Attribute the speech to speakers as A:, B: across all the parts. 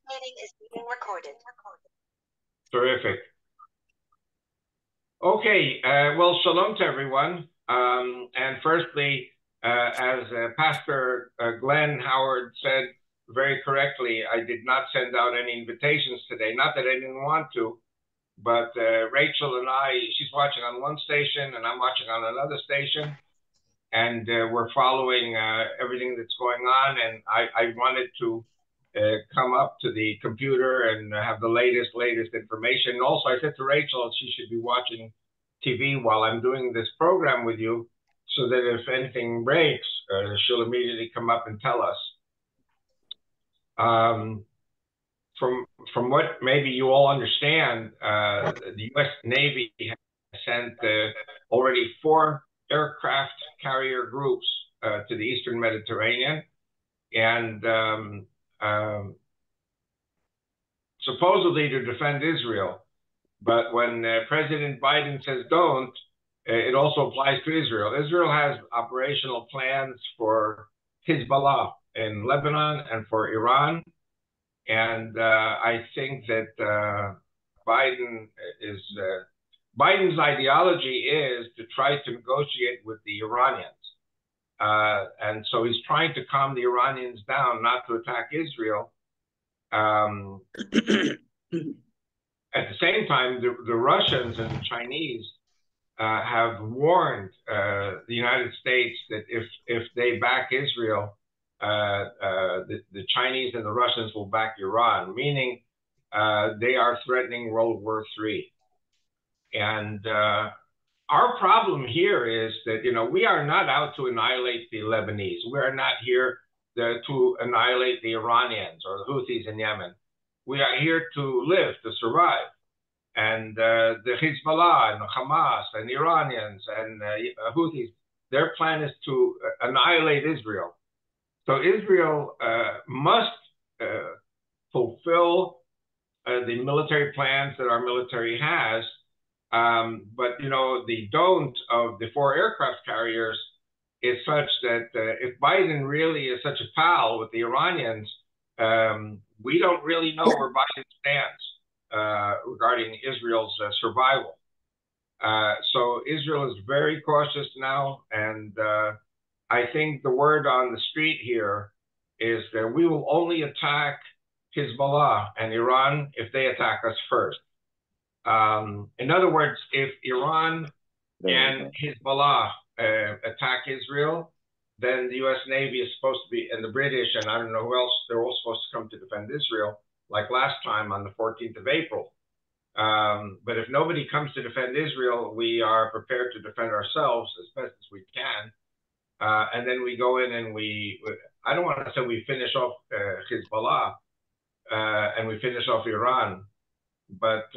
A: Meeting is being recorded.
B: Terrific. Okay, well, shalom to everyone. And firstly, as Pastor Glenn Howard said very correctly, I did not send out any invitations today. Not that I didn't want to, but Rachel and I, she's watching on one station and I'm watching on another station. And we're following everything that's going on. And I wanted to come up to the computer and have the latest information. And also, I said to Rachel she should be watching TV while I'm doing this program with you, so that if anything breaks, she'll immediately come up and tell us. From what maybe you all understand, the U.S. Navy has sent already 4 aircraft carrier groups to the Eastern Mediterranean, and supposedly to defend Israel. But when President Biden says don't, it also applies to Israel. Israel has operational plans for Hezbollah in Lebanon and for Iran. And I think that Biden's ideology is to try to negotiate with the Iranians. And so he's trying to calm the Iranians down, not to attack Israel. At the same time, the Russians and the Chinese have warned the United States that if they back Israel, the Chinese and the Russians will back Iran, meaning they are threatening World War III. And our problem here is that, we are not out to annihilate the Lebanese. We are not here to annihilate the Iranians or the Houthis in Yemen. We are here to live, to survive. And the Hezbollah and the Hamas and the Iranians and Houthis, their plan is to annihilate Israel. So Israel must fulfill the military plans that our military has. But, the don't of the 4 aircraft carriers is such that if Biden really is such a pal with the Iranians, we don't really know where Biden stands regarding Israel's survival. So Israel is very cautious now. And I think the word on the street here is that we will only attack Hezbollah and Iran if they attack us first. In other words, if Iran and Hezbollah attack Israel, then the U.S. Navy is supposed to be, and the British, and I don't know who else, they're all supposed to come to defend Israel, like last time on the 14th of April. But if nobody comes to defend Israel, we are prepared to defend ourselves as best as we can. And then we go in and I don't want to say we finish off Hezbollah and we finish off Iran, but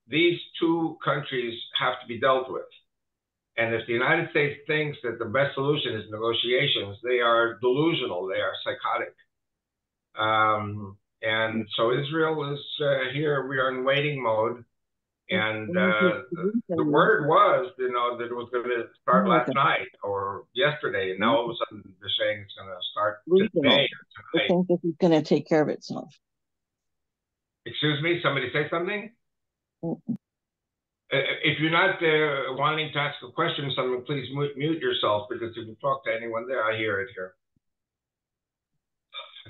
B: these 2 countries have to be dealt with. And if the United States thinks that the best solution is negotiations, they are delusional, they are psychotic. And so Israel is here, we are in waiting mode. And the word was, that it was going to start last night or yesterday. And now all of a sudden they're saying it's going to start today or tonight.
C: I think that it's going to take care of itself.
B: Excuse me, somebody say something? If you're not wanting to ask a question, someone please mute yourself, because if you talk to anyone there, I hear it here.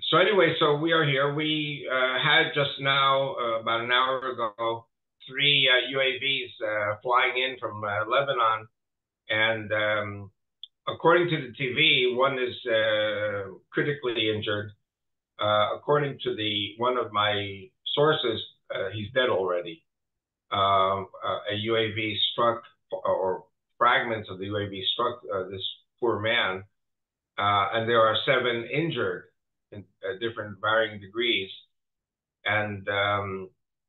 B: So anyway, so we are here. We had just now, about an hour ago, 3 UAVs flying in from Lebanon. And according to the TV, one is critically injured. According to one of my sources, he's dead already. A UAV struck, or fragments of the UAV struck this poor man. And there are 7 injured in different varying degrees. And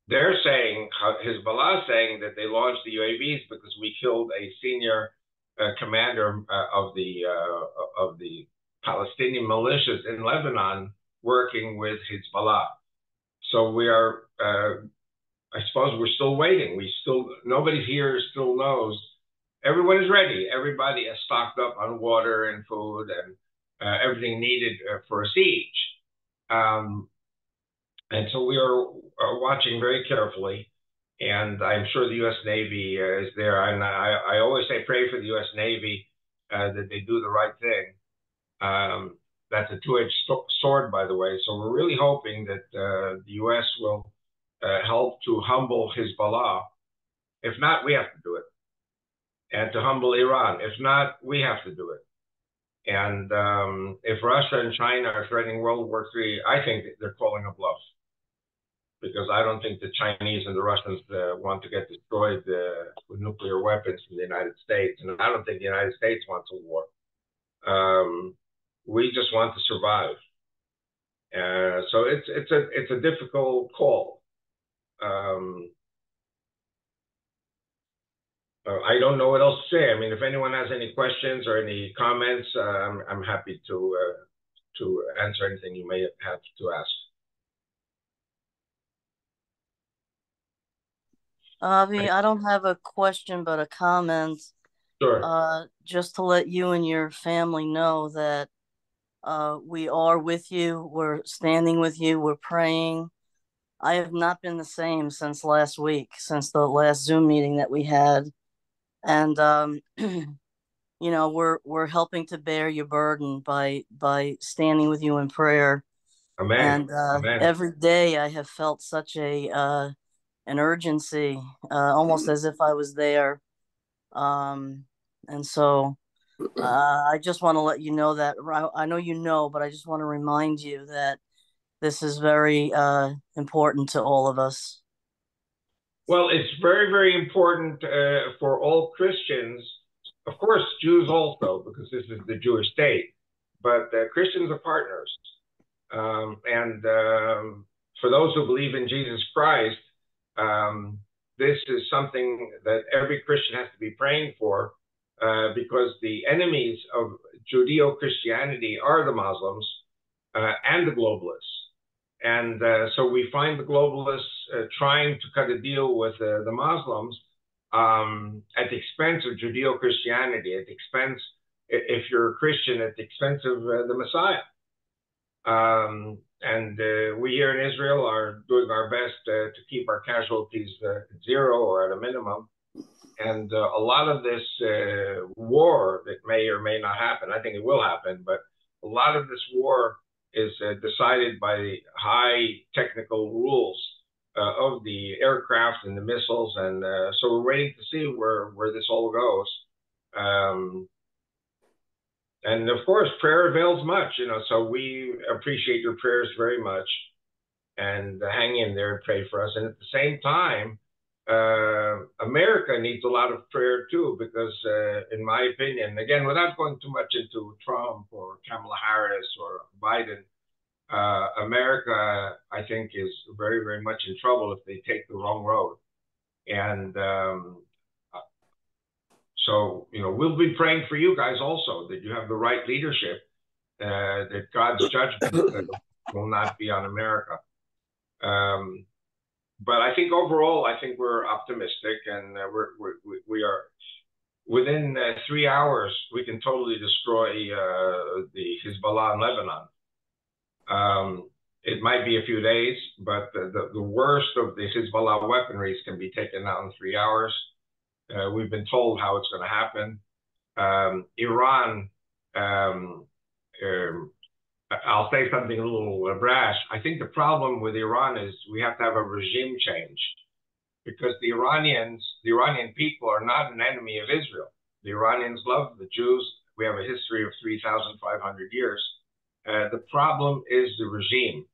B: they're saying, Hezbollah saying that they launched the UAVs because we killed a senior commander of the Palestinian militias in Lebanon working with Hezbollah. So we are, I suppose we're still waiting. Nobody here still knows. Everyone is ready. Everybody is stocked up on water and food and everything needed for a siege. And so we are watching very carefully. And I'm sure the U.S. Navy is there. And I always say pray for the U.S. Navy that they do the right thing. That's a two-edged sword, by the way. So we're really hoping that the U.S. will help to humble Hezbollah. If not, we have to do it. And to humble Iran. If not, we have to do it. And if Russia and China are threatening World War III, I think they're calling a bluff, because I don't think the Chinese and the Russians want to get destroyed with nuclear weapons from the United States. And I don't think the United States wants a war. We just want to survive. So it's a difficult call. I don't know what else to say. I mean, if anyone has any questions or any comments, I'm happy to answer anything you may have to ask.
A: Avi, I don't have a question, but a comment.
B: Sure.
A: Just to let you and your family know that we are with you. We're standing with you. We're praying. I have not been the same since last week, since the last Zoom meeting that we had. And you know, we're helping to bear your burden by standing with you in prayer.
B: Amen.
A: And
B: Amen.
A: every day I have felt such an urgency, almost as if I was there. And so I just want to let you know that I know you know, but I just want to remind you that this is very important to all of us.
B: Well, it's very, very important for all Christians, of course, Jews also, because this is the Jewish state, but Christians are partners. And for those who believe in Jesus Christ, this is something that every Christian has to be praying for, because the enemies of Judeo-Christianity are the Muslims and the globalists. And so we find the globalists trying to cut a deal with the Muslims at the expense of Judeo-Christianity, at the expense, if you're a Christian, at the expense of the Messiah. And we here in Israel are doing our best to keep our casualties at zero or at a minimum. And a lot of this war that may or may not happen, I think it will happen, but a lot of this war is decided by high technical rules of the aircraft and the missiles. And so we're waiting to see where this all goes. And of course, prayer avails much, you know, so we appreciate your prayers very much, and hang in there and pray for us. And at the same time, America needs a lot of prayer too, because in my opinion, again, without going too much into Trump or Kamala Harris or Biden, America, I think, is very, very much in trouble if they take the wrong road. And so, you know, we'll be praying for you guys also, that you have the right leadership, that God's judgment will not be on America. But I think overall, I think we're optimistic, and we are within 3 hours, we can totally destroy the Hezbollah in Lebanon. It might be a few days, but the worst of the Hezbollah weaponries can be taken out in 3 hours. We've been told how it's going to happen. Iran, I'll say something a little brash. I think the problem with Iran is we have to have a regime change, because the Iranian people are not an enemy of Israel. The Iranians love the Jews. We have a history of 3,500 years. The problem is the regime.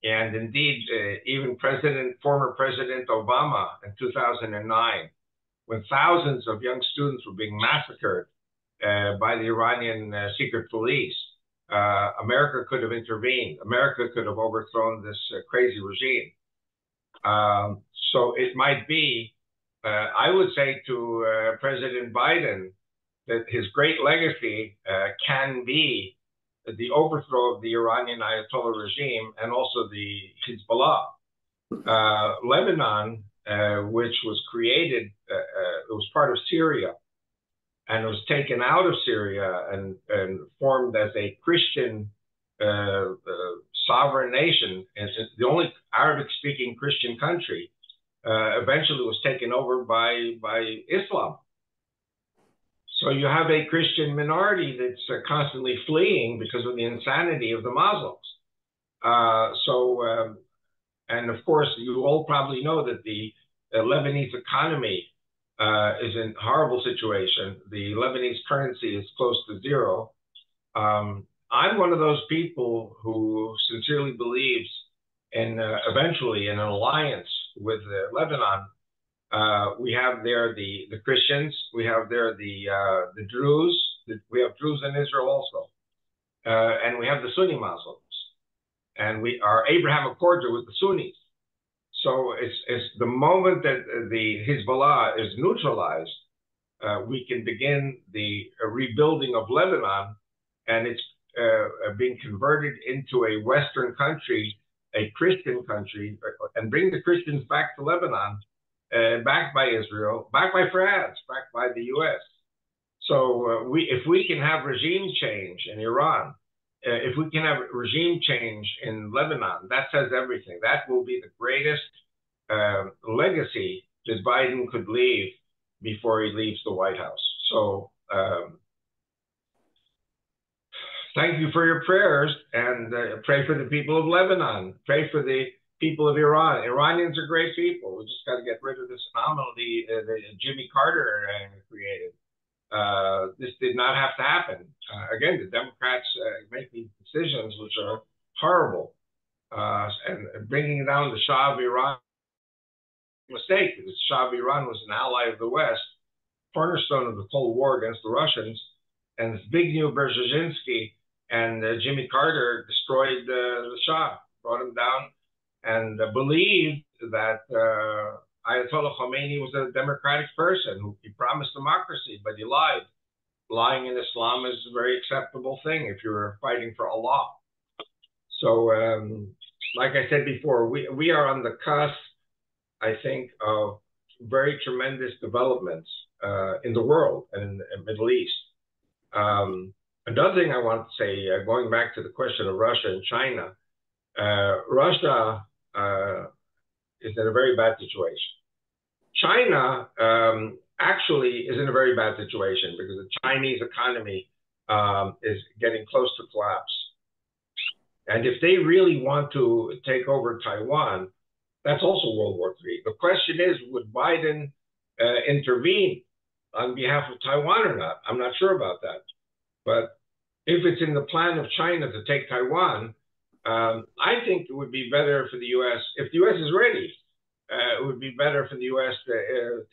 B: And indeed, even former President Obama in 2009, when thousands of young students were being massacred by the Iranian secret police, America could have intervened. America could have overthrown this crazy regime. So it might be, I would say to President Biden, that his great legacy can be the overthrow of the Iranian Ayatollah regime and also the Hezbollah. Lebanon, which was created, it was part of Syria, and it was taken out of Syria and formed as a Christian sovereign nation, and the only Arabic-speaking Christian country, eventually was taken over by Islam. So you have a Christian minority that's constantly fleeing because of the insanity of the Muslims. And of course, you all probably know that the Lebanese economy is in a horrible situation. The Lebanese currency is close to zero. I'm one of those people who sincerely believes in eventually in an alliance with Lebanon. We have there the Christians. We have there the Druze. We have Druze in Israel also, and we have the Sunni Muslims. And our Abraham Accords are with the Sunnis. So it's the moment that the Hezbollah is neutralized, we can begin the rebuilding of Lebanon, and it's being converted into a Western country, a Christian country, and bring the Christians back to Lebanon, backed by Israel, backed by France, backed by the U.S. So if we can have regime change in Iran, if we can have regime change in Lebanon, that says everything. That will be the greatest legacy that Biden could leave before he leaves the White House. So thank you for your prayers, and pray for the people of Lebanon. Pray for the people of Iran. Iranians are great people. We just got to get rid of this anomaly that Jimmy Carter created. This did not have to happen. Again, the Democrats make these decisions which are horrible, and bringing down the Shah of Iran, mistake, because the Shah of Iran was an ally of the West, cornerstone of the Cold War against the Russians, and Zbigniew Brzezinski and Jimmy Carter destroyed the Shah, brought him down, and believed that Ayatollah Khomeini was a democratic person. He promised democracy, but he lied. Lying in Islam is a very acceptable thing if you're fighting for Allah. So, like I said before, we are on the cusp, I think, of very tremendous developments in the world and in the Middle East. Another thing I want to say, going back to the question of Russia and China, Russia is in a very bad situation. China actually is in a very bad situation because the Chinese economy is getting close to collapse. And if they really want to take over Taiwan, that's also World War III. The question is, would Biden intervene on behalf of Taiwan or not? I'm not sure about that. But if it's in the plan of China to take Taiwan, I think it would be better for the U.S. if the U.S. is ready. It would be better for the U.S.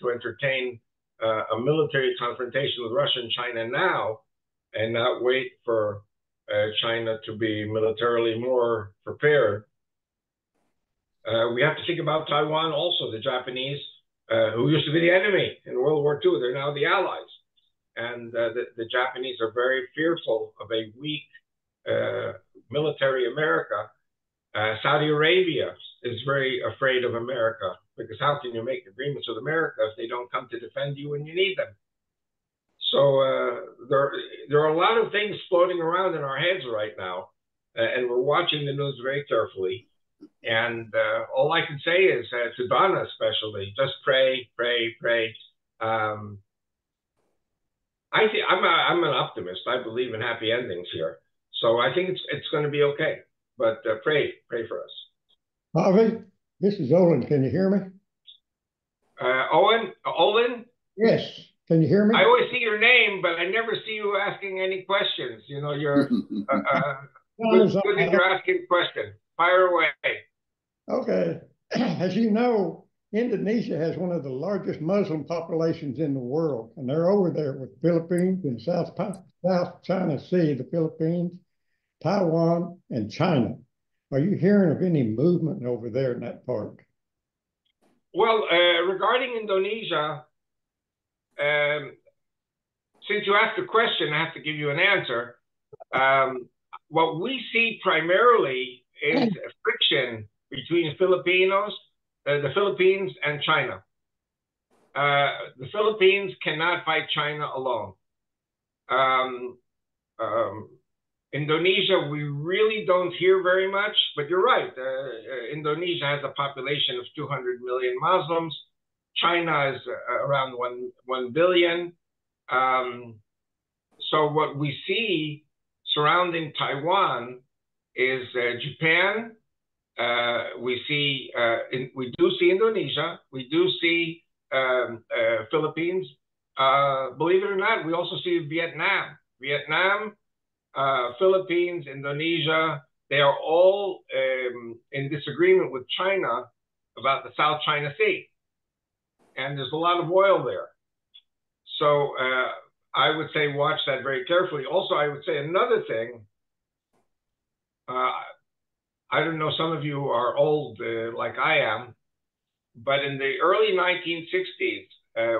B: to entertain a military confrontation with Russia and China now, and not wait for China to be militarily more prepared. We have to think about Taiwan also. The Japanese, who used to be the enemy in World War II, they're now the allies. And the Japanese are very fearful of a weak military America. Saudi Arabia is very afraid of America, because how can you make agreements with America if they don't come to defend you when you need them? So there are a lot of things floating around in our heads right now, and we're watching the news very carefully. And all I can say is, to Donna especially, just pray, pray, pray. I'm an optimist. I believe in happy endings here, so I think it's going to be okay. But pray for us.
D: Avi, this is Olin. Can you hear me?
B: Olin?
D: Yes. Can you hear me?
B: I always see your name, but I never see you asking any questions. You know, you're good that you're asking questions. Fire away.
D: Okay. As you know, Indonesia has one of the largest Muslim populations in the world, and they're over there with Philippines and South China Sea, the Philippines, Taiwan, and China. Are you hearing of any movement over there in that part?
B: Well, regarding Indonesia, since you asked a question, I have to give you an answer. What we see primarily is friction between the Philippines and China. The Philippines cannot fight China alone. Indonesia, we really don't hear very much, but you're right. Indonesia has a population of 200 million Muslims. China is around 1 billion. So what we see surrounding Taiwan is Japan. We do see Indonesia. We do see Philippines. Believe it or not, we also see Vietnam. Philippines, Indonesia, they are all in disagreement with China about the South China Sea. And there's a lot of oil there. So I would say watch that very carefully. Also, I would say another thing. I don't know, some of you are old like I am, but in the early 1960s,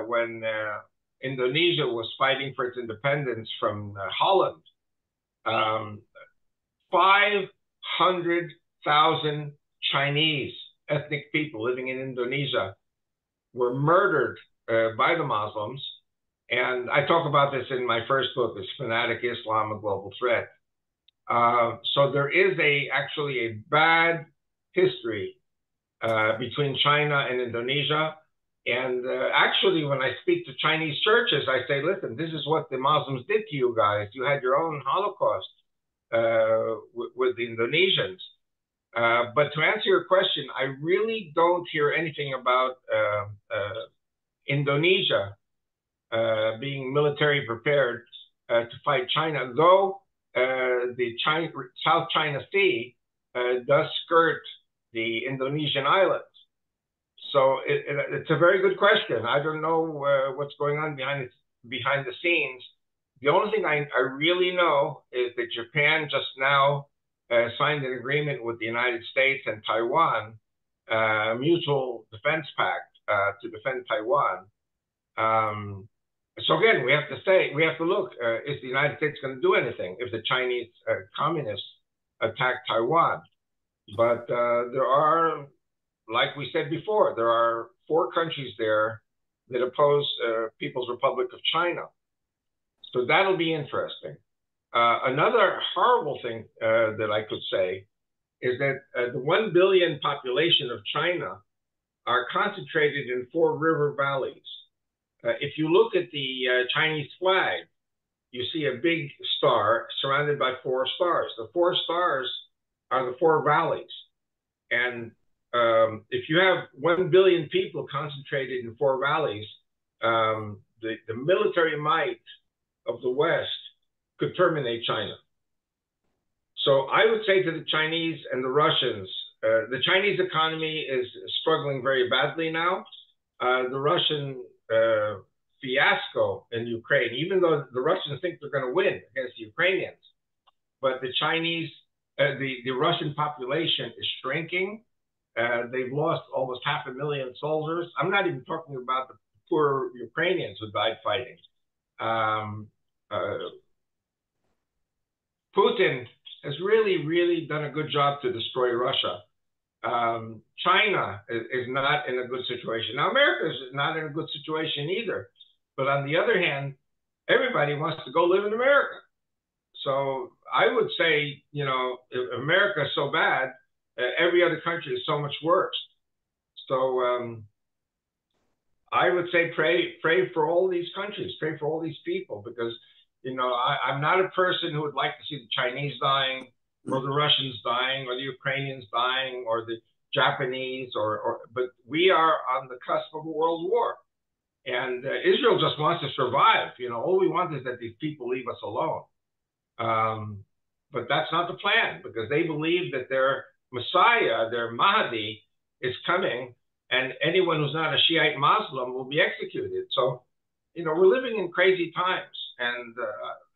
B: when Indonesia was fighting for its independence from Holland, 500,000 Chinese ethnic people living in Indonesia were murdered by the Muslims. And I talk about this in my first book, Is Fanatic Islam a Global Threat? So there is actually a bad history between China and Indonesia. And actually, when I speak to Chinese churches, I say, listen, this is what the Muslims did to you guys. You had your own Holocaust with the Indonesians. But to answer your question, I really don't hear anything about Indonesia being military prepared to fight China, though the South China Sea does skirt the Indonesian islands. So it's a very good question. I don't know what's going on behind the scenes. The only thing I really know is that Japan just now signed an agreement with the United States and Taiwan, a mutual defense pact to defend Taiwan. So again, we have to look, is the United States going to do anything if the Chinese communists attack Taiwan? But there are, like we said before, there are 4 countries there that oppose People's Republic of China. So that'll be interesting. Another horrible thing that I could say is that the 1 billion population of China are concentrated in 4 river valleys. If you look at the Chinese flag, you see a big star surrounded by 4 stars. The 4 stars are the 4 valleys. And if you have 1 billion people concentrated in 4 valleys, the military might of the West could terminate China. So I would say to the Chinese and the Russians, the Chinese economy is struggling very badly now. The Russian fiasco in Ukraine, even though the Russians think they're going to win against the Ukrainians, but the Chinese, the Russian population is shrinking. They've lost almost 500,000 soldiers. I'm not even talking about the poor Ukrainians who died fighting. Putin has really done a good job to destroy Russia. China is not in a good situation. Now, America is not in a good situation either. But on the other hand, everybody wants to go live in America. So I would say, you know, if America is so bad, every other country is so much worse. So I would say pray for all these countries, pray for all these people, because, you know, I'm not a person who would like to see the Chinese dying, or the Russians dying, or the Ukrainians dying, or the Japanese, but we are on the cusp of a world war. And Israel just wants to survive. You know, all we want is that these people leave us alone. But that's not the plan, because they believe that their Messiah, their Mahdi, is coming, and anyone who's not a Shiite Muslim will be executed. So, you know, we're living in crazy times. And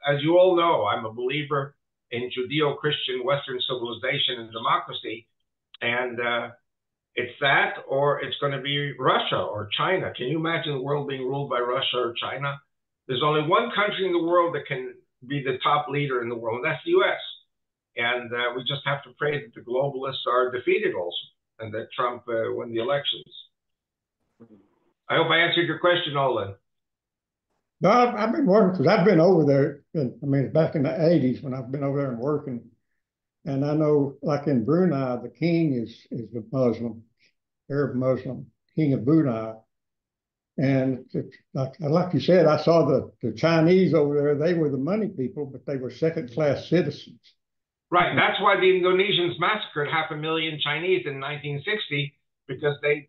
B: as you all know, I'm a believer in Judeo-Christian Western civilization and democracy. And it's that, or it's going to be Russia or China. Can you imagine the world being ruled by Russia or China? There's only one country in the world that can be the top leader in the world, and that's the U.S. And we just have to pray that the globalists are defeated also, and that Trump win the elections. I hope I answered your question, Olin.
D: No, I've been working because I've been over there. I mean, back in the '80s when I've been over there and working, and I know, like in Brunei, the king is a Muslim, Arab Muslim, king of Brunei, and it's like you said, I saw the Chinese over there. They were the money people, but they were second class citizens.
B: Right. That's why the Indonesians massacred 500,000 Chinese in 1960 because they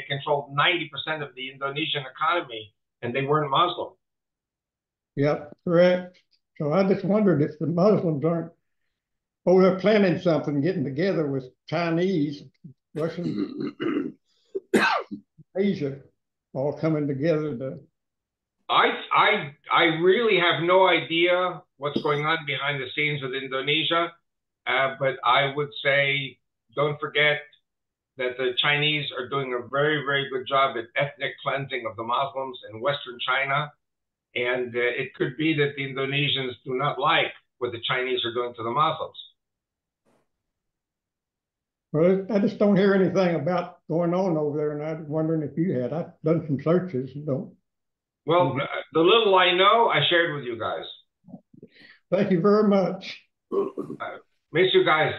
B: controlled 90% of the Indonesian economy and they weren't Muslim.
D: Yep, correct. So I just wondered if the Muslims aren't over there planning something, getting together with Chinese, Russian, Asia, all coming together to.
B: I really have no idea what's going on behind the scenes with Indonesia, but I would say don't forget that the Chinese are doing a very, very good job at ethnic cleansing of the Muslims in Western China. And it could be that the Indonesians do not like what the Chinese are doing to the Muslims.
D: Well, I just don't hear anything about going on over there, and I was wondering if you had. I've done some searches and don't.
B: Well, the little I know, I shared with you guys.
D: Thank you very much.
B: Miss you guys.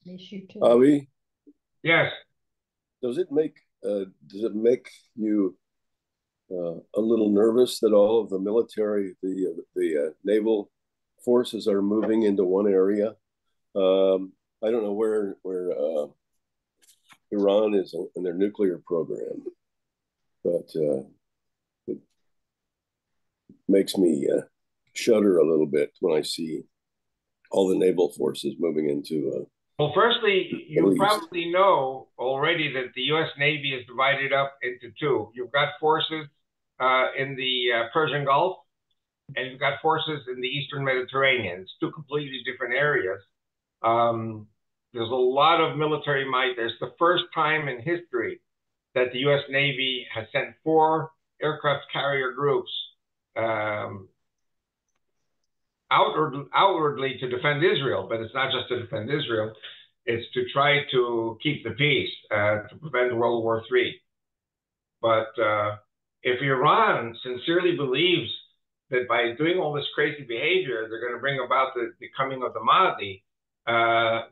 C: Miss you too.
E: Avi,
B: Yes.
E: does it make you a little nervous that all of the military, the naval forces are moving into one area? I don't know where Iran is in their nuclear program, but it makes me shudder a little bit when I see all the naval forces moving into.
B: Well, firstly, you probably know already that the U.S. Navy is divided up into two. You've got forces in the Persian Gulf, and you've got forces in the Eastern Mediterranean. It's two completely different areas. There's a lot of military might. There's the first time in history that the U.S. Navy has sent 4 aircraft carrier groups outwardly to defend Israel, but it's not just to defend Israel. It's to try to keep the peace, to prevent World War III. But if Iran sincerely believes that by doing all this crazy behavior, they're going to bring about the coming of the Mahdi,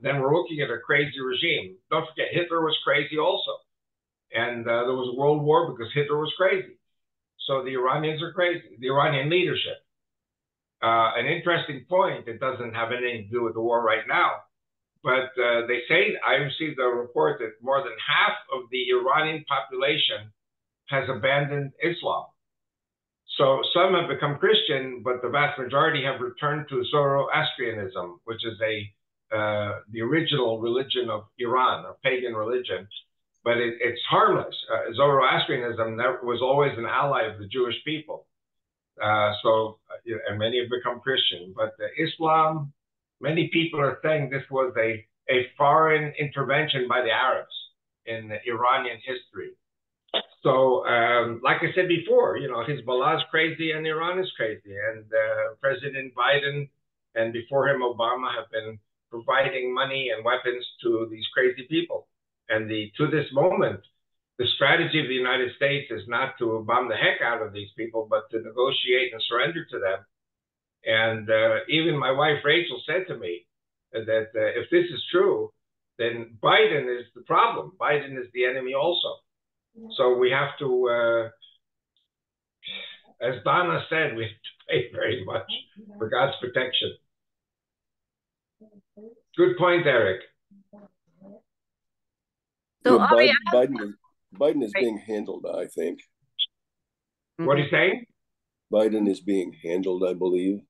B: then we're looking at a crazy regime. Don't forget, Hitler was crazy also. And there was a world war because Hitler was crazy. So the Iranians are crazy, the Iranian leadership. An interesting point, it doesn't have anything to do with the war right now, but they say, I received a report that more than half of the Iranian population has abandoned Islam. So some have become Christian, but the vast majority have returned to Zoroastrianism, which is the original religion of Iran, a pagan religion, but it's harmless. Zoroastrianism was always an ally of the Jewish people. And many have become Christian, but Islam, many people are saying this was a foreign intervention by the Arabs in Iranian history. So, like I said before, Hezbollah is crazy and Iran is crazy, and President Biden and before him Obama have been providing money and weapons to these crazy people. And to this moment, the strategy of the United States is not to bomb the heck out of these people, but to negotiate and surrender to them. And even my wife, Rachel, said to me that if this is true, then Biden is the problem. Biden is the enemy also. So we have to, as Donna said, we have to pay very much for God's protection. Good point, Eric.
E: So yeah, Biden is being handled, I think.
B: What are you saying?
E: Biden is being handled, I believe.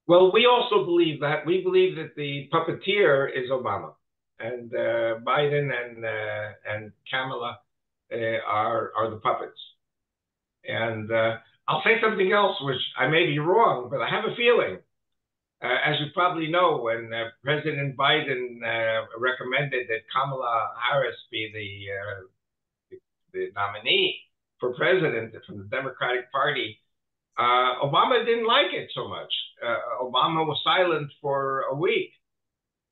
B: Well, we also believe that. We believe that the puppeteer is Obama, and Biden and Kamala are the puppets. And I'll say something else, which I may be wrong, but I have a feeling. As you probably know, when President Biden recommended that Kamala Harris be the nominee for president from the Democratic Party, Obama didn't like it so much. Obama was silent for a week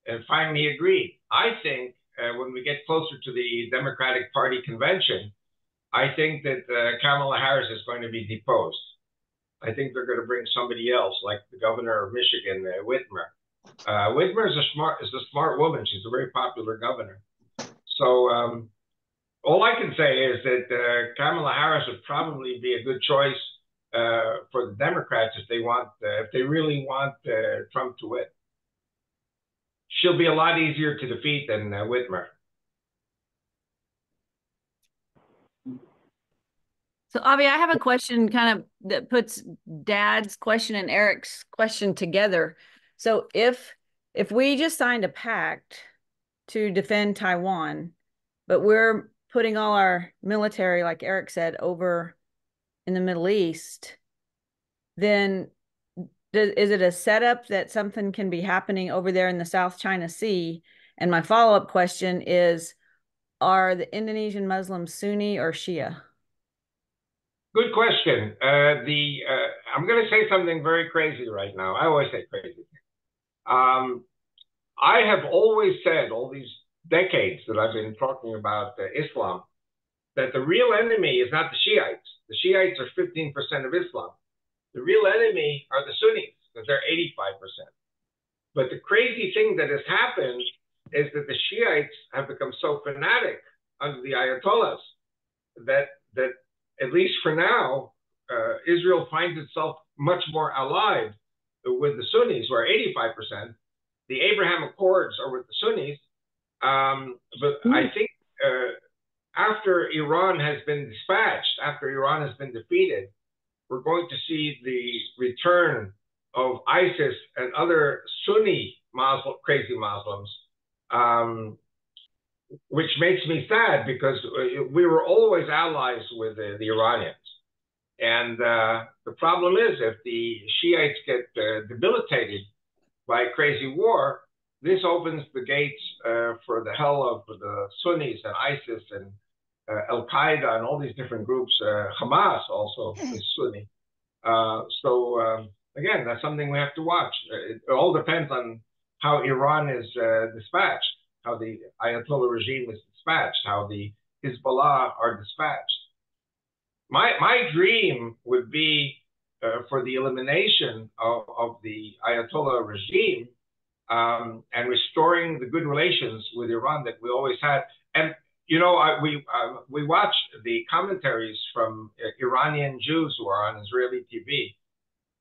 B: and finally agreed. I think when we get closer to the Democratic Party convention, I think that Kamala Harris is going to be deposed. I think they're going to bring somebody else, like the governor of Michigan, Whitmer. Whitmer is a smart woman. She's a very popular governor. So all I can say is that Kamala Harris would probably be a good choice for the Democrats if they really want Trump to win. She'll be a lot easier to defeat than Whitmer.
F: So, Avi, I have a question kind of that puts Dad's question and Eric's question together. So, if we just signed a pact to defend Taiwan, but we're putting all our military, like Eric said, over in the Middle East, then is it a setup that something can be happening over there in the South China Sea? And my follow-up question is, are the Indonesian Muslims Sunni or Shia?
B: Good question. I'm going to say something very crazy right now. I always say crazy things. I have always said, all these decades that I've been talking about Islam, that the real enemy is not the Shiites. The Shiites are 15% of Islam. The real enemy are the Sunnis, because they're 85%. But the crazy thing that has happened is that the Shiites have become so fanatic under the Ayatollahs that at least for now, Israel finds itself much more allied with the Sunnis, who are 85%. The Abraham Accords are with the Sunnis. But I think after Iran has been dispatched, after Iran has been defeated, we're going to see the return of ISIS and other Sunni crazy Muslims, which makes me sad because we were always allies with the Iranians. And the problem is, if the Shiites get debilitated by crazy war, this opens the gates for the hell of the Sunnis and ISIS and Al-Qaeda and all these different groups. Hamas also is Sunni. Again, that's something we have to watch. It all depends on how Iran is dispatched, how the Ayatollah regime is dispatched, how the Hezbollah are dispatched. My dream would be for the elimination of the Ayatollah regime and restoring the good relations with Iran that we always had. And you know, we watch the commentaries from Iranian Jews who are on Israeli TV,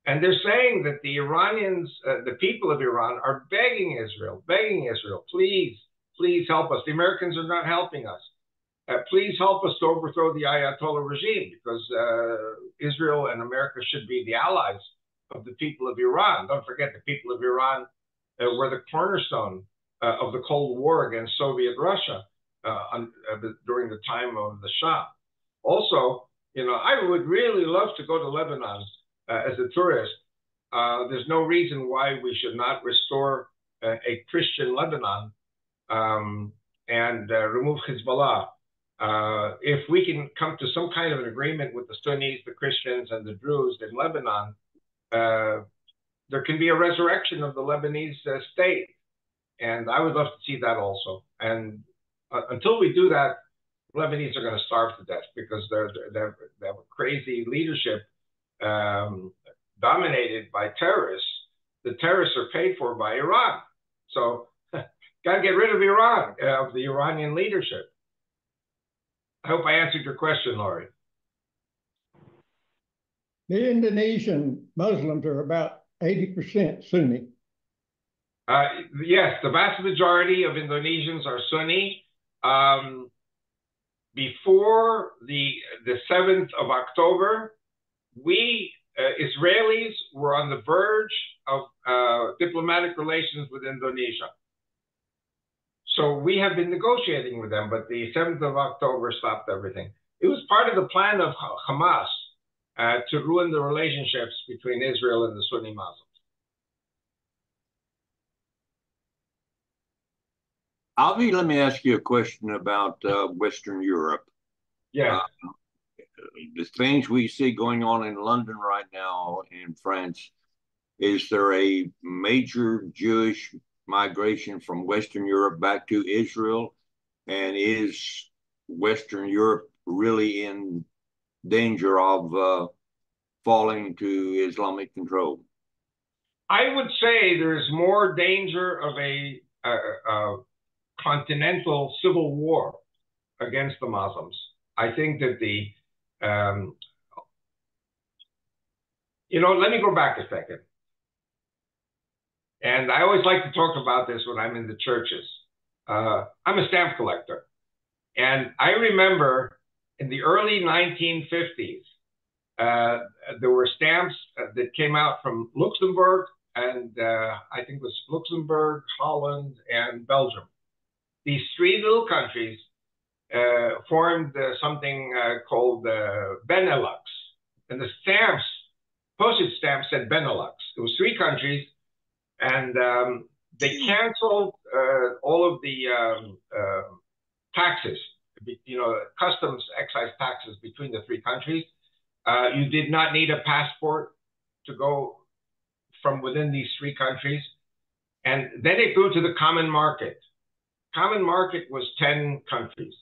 B: and they're saying that the Iranians, the people of Iran, are begging Israel, please, please help us. The Americans are not helping us. Please help us to overthrow the Ayatollah regime, because Israel and America should be the allies of the people of Iran. Don't forget, the people of Iran were the cornerstone of the Cold War against Soviet Russia during the time of the Shah. Also, you know, I would really love to go to Lebanon as a tourist. There's no reason why we should not restore a Christian Lebanon and remove Hezbollah. If we can come to some kind of an agreement with the Sunnis, the Christians, and the Druze in Lebanon, there can be a resurrection of the Lebanese state. And I would love to see that also. And until we do that, Lebanese are going to starve to death, because they have a crazy leadership dominated by terrorists. The terrorists are paid for by Iran. So got to get rid of Iran, of the Iranian leadership. I hope I answered your question, Laurie.
D: The Indonesian Muslims are about 80% Sunni.
B: Yes, the vast majority of Indonesians are Sunni. Before the 7th of October, we Israelis were on the verge of diplomatic relations with Indonesia. So we have been negotiating with them, but the 7th of October stopped everything. It was part of the plan of Hamas to ruin the relationships between Israel and the Sunni Muslims.
G: Avi, let me ask you a question about Western Europe.
B: Yeah.
G: The things we see going on in London right now, in France, is there a major Jewish migration from Western Europe back to Israel? And is Western Europe really in danger of falling to Islamic control?
B: I would say there's more danger of a continental civil war against the Muslims. I think that let me go back a second. And I always like to talk about this when I'm in the churches. I'm a stamp collector. And I remember in the early 1950s, there were stamps that came out from Luxembourg, and I think it was Luxembourg, Holland, and Belgium. These three little countries formed something called Benelux. And the stamps, postage stamps said Benelux. It was three countries, and they canceled all of the taxes, customs excise taxes between the three countries. You did not need a passport to go from within these three countries. And then it grew to the common market. Common market was 10 countries.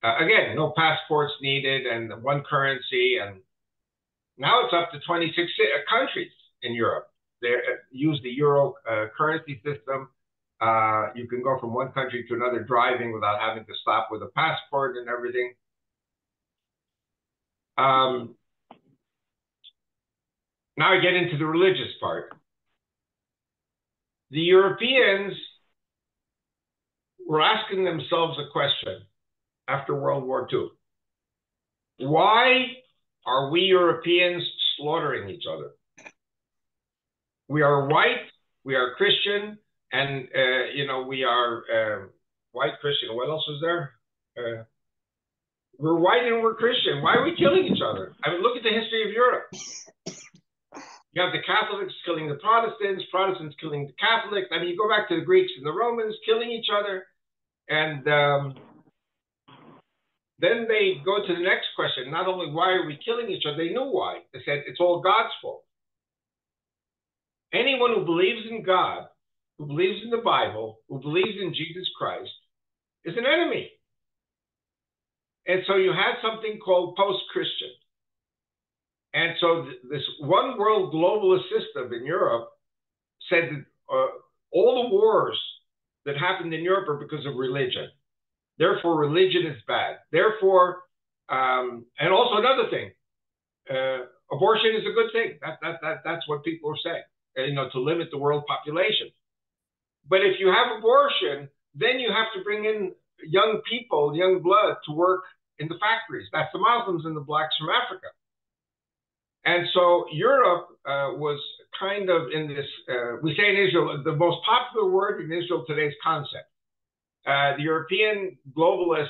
B: Again, no passports needed and one currency. And now it's up to 26 countries in Europe. They use the euro currency system. You can go from one country to another driving without having to stop with a passport and everything. Now I get into the religious part. The Europeans were asking themselves a question after World War II. Why are we Europeans slaughtering each other? We are white, we are Christian, and we are white Christian. What else was there? We're white and we're Christian. Why are we killing each other? I mean, look at the history of Europe. You have the Catholics killing the Protestants, Protestants killing the Catholics. I mean, you go back to the Greeks and the Romans killing each other. And then they go to the next question. Not only why are we killing each other, they knew why. They said it's all God's fault. Anyone who believes in God, who believes in the Bible, who believes in Jesus Christ, is an enemy. And so you had something called post-Christian. And so this one world globalist system in Europe said that all the wars that happened in Europe are because of religion. Therefore, religion is bad. Therefore, and also another thing, abortion is a good thing. That's what people are saying, to limit the world population. But if you have abortion, then you have to bring in young people, young blood to work in the factories. That's the Muslims and the blacks from Africa. And so Europe was kind of in this, we say in Israel, the most popular word in Israel today is concept. The European globalists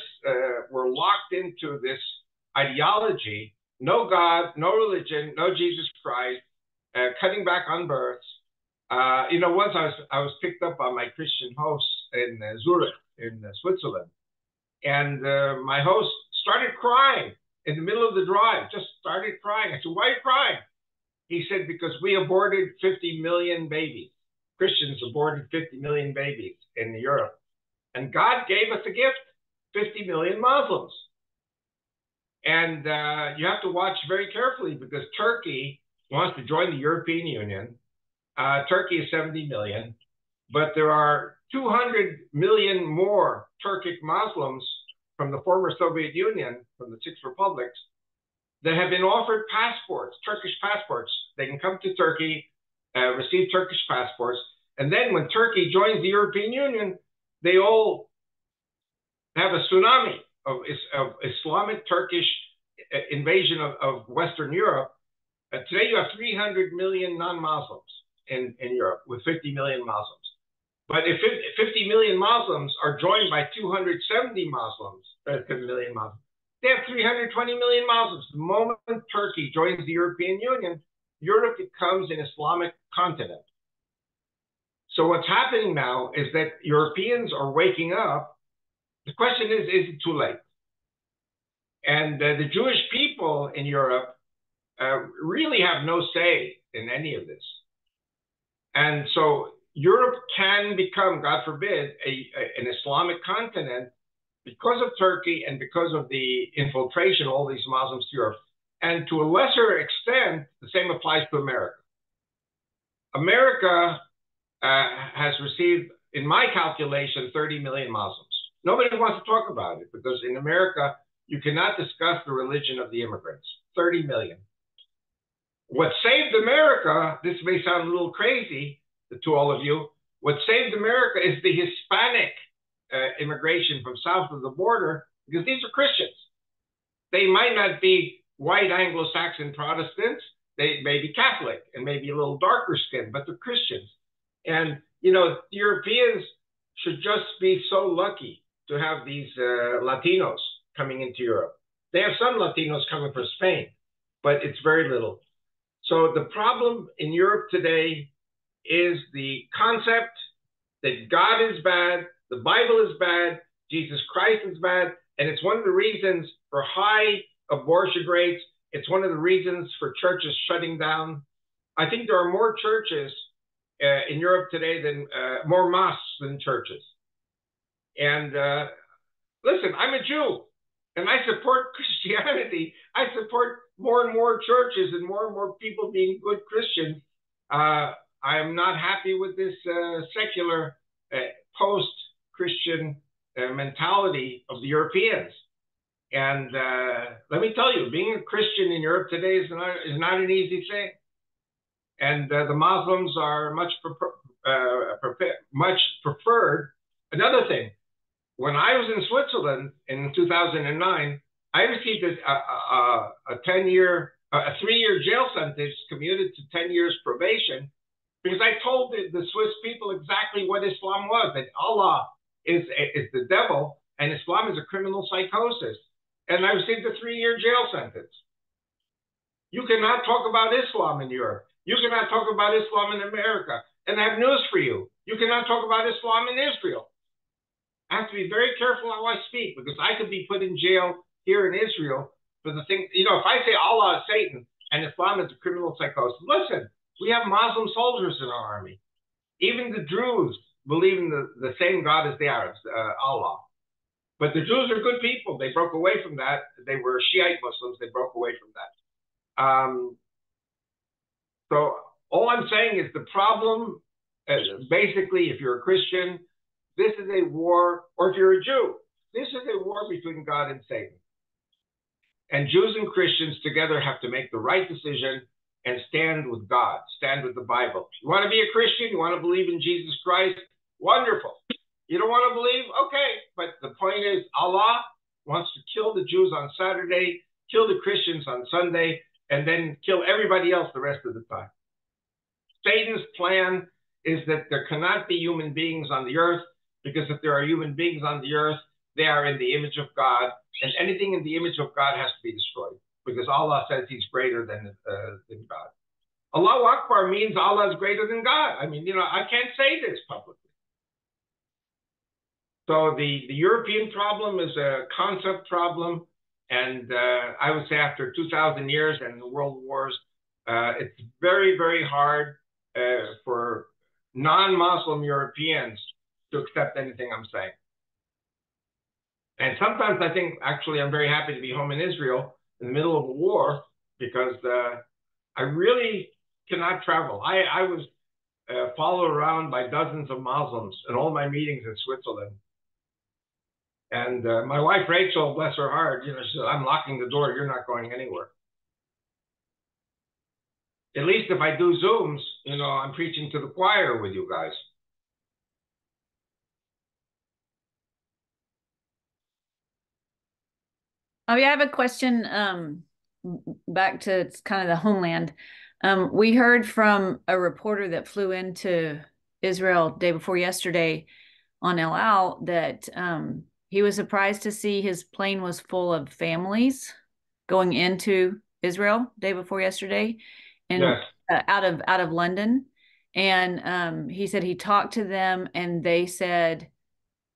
B: were locked into this ideology, no God, no religion, no Jesus Christ, cutting back on births. Once I was picked up by my Christian host in Zurich, in Switzerland, and my host started crying in the middle of the drive, just started crying. I said, why are you crying? He said, because we aborted 50 million babies. Christians aborted 50 million babies in Europe. And God gave us a gift, 50 million Muslims. And you have to watch very carefully because Turkey wants to join the European Union. Turkey is 70 million, but there are 200 million more Turkic Muslims from the former Soviet Union, from the 6 republics, that have been offered passports, Turkish passports. They can come to Turkey, receive Turkish passports, and then when Turkey joins the European Union, they all have a tsunami of Islamic Turkish invasion of Western Europe. Today you have 300 million non-Muslims in Europe with 50 million Muslims. But if 50 million Muslims are joined by 270 million Muslims, they have 320 million Muslims. The moment Turkey joins the European Union, Europe becomes an Islamic continent. So what's happening now is that Europeans are waking up. The question is it too late? And the Jewish people in Europe really have no say in any of this. And so Europe can become, God forbid, an Islamic continent because of Turkey and because of the infiltration of all these Muslims to Europe. And to a lesser extent, the same applies to America. America has received, in my calculation, 30 million Muslims. Nobody wants to talk about it because in America, you cannot discuss the religion of the immigrants. 30 million. What saved America, this may sound a little crazy to all of you, what saved America is the Hispanic immigration from south of the border, because these are Christians. They might not be white Anglo-Saxon Protestants. They may be Catholic and maybe a little darker skinned, but they're Christians. And, you know, Europeans should just be so lucky to have these Latinos coming into Europe. They have some Latinos coming from Spain, but it's very little. So the problem in Europe today is the concept that God is bad, the Bible is bad, Jesus Christ is bad, and it's one of the reasons for high abortion rates. It's one of the reasons for churches shutting down. I think there are more churches in Europe today than more mosques than churches. And listen, I'm a Jew, and I support Christianity. I support more and more churches and more people being good Christians. I am not happy with this secular post-Christian mentality of the Europeans. And let me tell you, being a Christian in Europe today is not an easy thing. And the Muslims are much preferred. Another thing, when I was in Switzerland in 2009, I received a 3-year jail sentence commuted to 10 years probation because I told the Swiss people exactly what Islam was, that Allah is the devil and Islam is a criminal psychosis. And I received a 3-year jail sentence. You cannot talk about Islam in Europe. You cannot talk about Islam in America. And I have news for you. You cannot talk about Islam in Israel. I have to be very careful how I speak because I could be put in jail here in Israel for the thing. You know, if I say Allah is Satan and Islam is a criminal psychosis, listen, we have Muslim soldiers in our army. Even the Druze believe in the same God as the Arabs, Allah. But the Jews are good people. They broke away from that. They were Shiite Muslims. They broke away from that. So all I'm saying is the problem, basically, if you're a Christian, this is a war, or if you're a Jew, this is a war between God and Satan. And Jews and Christians together have to make the right decision and stand with God, stand with the Bible. You want to be a Christian? You want to believe in Jesus Christ? Wonderful. You don't want to believe? Okay. But the point is, Allah wants to kill the Jews on Saturday, kill the Christians on Sunday, and then kill everybody else the rest of the time. Satan's plan is that there cannot be human beings on the earth, because if there are human beings on the earth, they are in the image of God, and anything in the image of God has to be destroyed, because Allah says he's greater than God. Allahu Akbar means Allah is greater than God. I mean, you know, I can't say this publicly. So the European problem is a concept problem. And I would say after 2,000 years and the world wars, it's very, very hard for non-Muslim Europeans to accept anything I'm saying. And sometimes I think, actually, I'm very happy to be home in Israel in the middle of a war because I really cannot travel. I was followed around by dozens of Muslims at all my meetings in Switzerland. And my wife, Rachel, bless her heart, you know, she said, I'm locking the door. You're not going anywhere. At least if I do Zooms, you know, I'm preaching to the choir with you guys.
F: Oh, yeah, I have a question back to kind of the homeland. We heard from a reporter that flew into Israel day before yesterday on El Al that he was surprised to see his plane was full of families going into Israel day before yesterday, and
B: Yes.
F: out of London. And he said he talked to them, and they said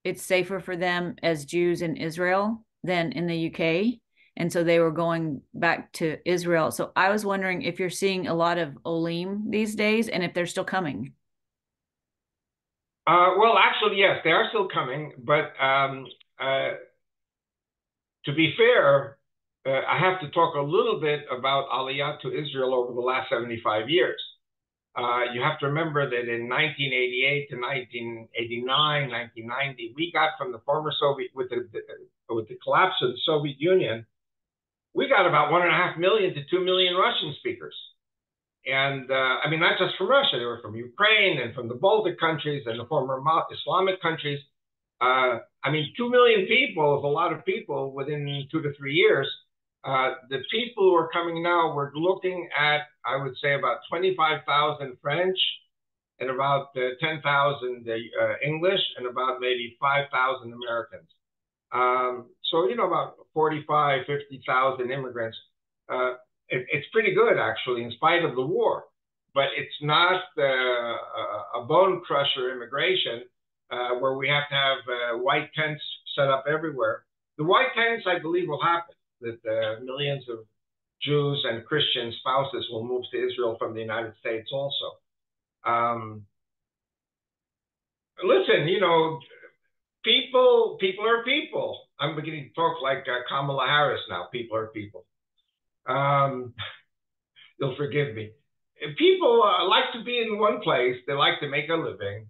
F: it's safer for them as Jews in Israel than in the UK. And so they were going back to Israel. So I was wondering if you're seeing a lot of Olim these days and if they're still coming.
B: Well, actually, yes, they are still coming. But to be fair, I have to talk a little bit about Aliyah to Israel over the last 75 years. You have to remember that in 1988 to 1989, 1990, we got from the former Soviet, with the collapse of the Soviet Union, we got about 1.5 million to 2 million Russian speakers. And I mean, not just from Russia, they were from Ukraine and from the Baltic countries and the former Islamic countries. I mean, 2 million people is a lot of people within 2 to 3 years. The people who are coming now, we're looking at, I would say, about 25,000 French and about 10,000 English and about maybe 5,000 Americans. So, you know, about 45, 50,000 immigrants. It's pretty good, actually, in spite of the war. But it's not a bone crusher immigration where we have to have white tents set up everywhere. The white tents, I believe, will happen, that millions of Jews and Christian spouses will move to Israel from the United States also. Listen, you know, people are people. I'm beginning to talk like Kamala Harris now. People are people. You'll forgive me. People like to be in one place. They like to make a living,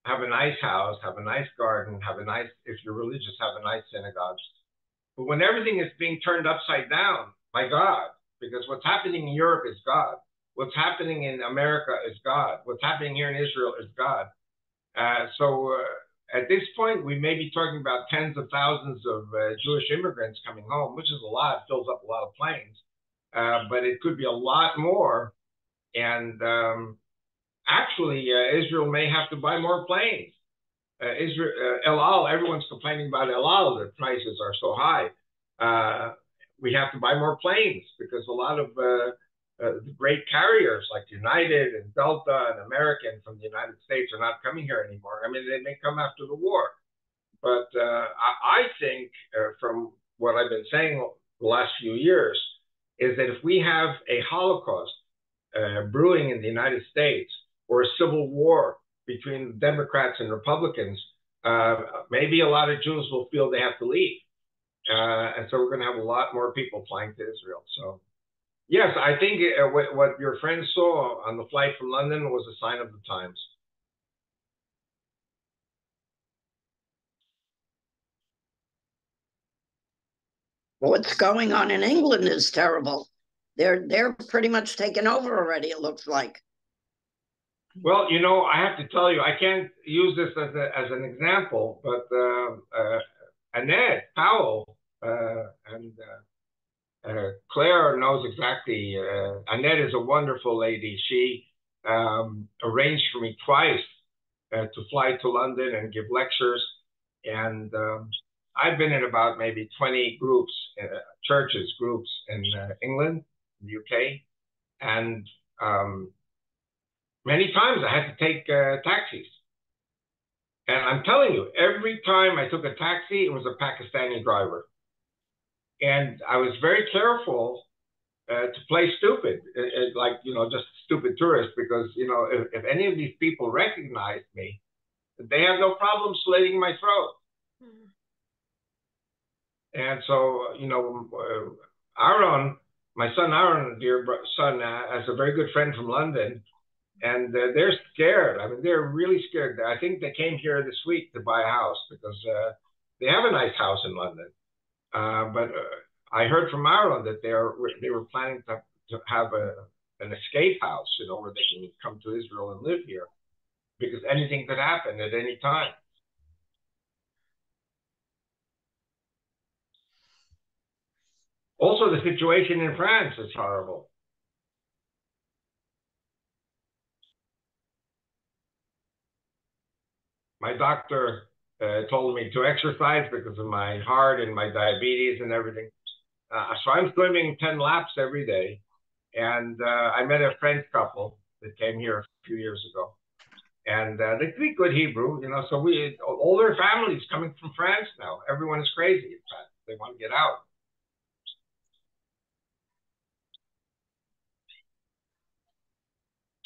B: have a nice house, have a nice garden, have a nice, if you're religious, have a nice synagogue. But when everything is being turned upside down by God, because what's happening in Europe is God, what's happening in America is God, what's happening here in Israel is God. So at this point, we may be talking about tens of thousands of Jewish immigrants coming home, which is a lot, fills up a lot of planes. But it could be a lot more. And actually, Israel may have to buy more planes. El Al, everyone's complaining about El Al, the prices are so high. We have to buy more planes because a lot of the great carriers like United and Delta and American from the United States are not coming here anymore. I mean, they may come after the war. But I think from what I've been saying the last few years is that if we have a Holocaust brewing in the United States or a civil war between Democrats and Republicans, maybe a lot of Jews will feel they have to leave. And so we're going to have a lot more people flying to Israel. So, yes, I think what your friend saw on the flight from London was a sign of the times.
H: What's going on in England is terrible. They're pretty much taken over already, it looks like.
B: Well, you know, I have to tell you, I can't use this as an example, but Annette Powell and Claire knows exactly. Annette is a wonderful lady. She arranged for me twice to fly to London and give lectures. And I've been in about maybe 20 groups, churches, groups in England, in the UK. And many times I had to take taxis. And I'm telling you, every time I took a taxi, it was a Pakistani driver. And I was very careful to play stupid, like, you know, just a stupid tourist, because, you know, if any of these people recognized me, they have no problem slitting my throat. And so, you know, Aaron, my son Aaron, dear son, has a very good friend from London, and they're scared. I mean, they're really scared. I think they came here this week to buy a house because they have a nice house in London. But I heard from Aaron that they were planning to have an escape house, you know, where they can come to Israel and live here, because anything could happen at any time. Also, the situation in France is horrible. My doctor told me to exercise because of my heart and my diabetes and everything. So I'm swimming 10 laps every day. And I met a French couple that came here a few years ago. And they speak good Hebrew, you know, so all their families coming from France now. Everyone is crazy, in fact. They want to get out.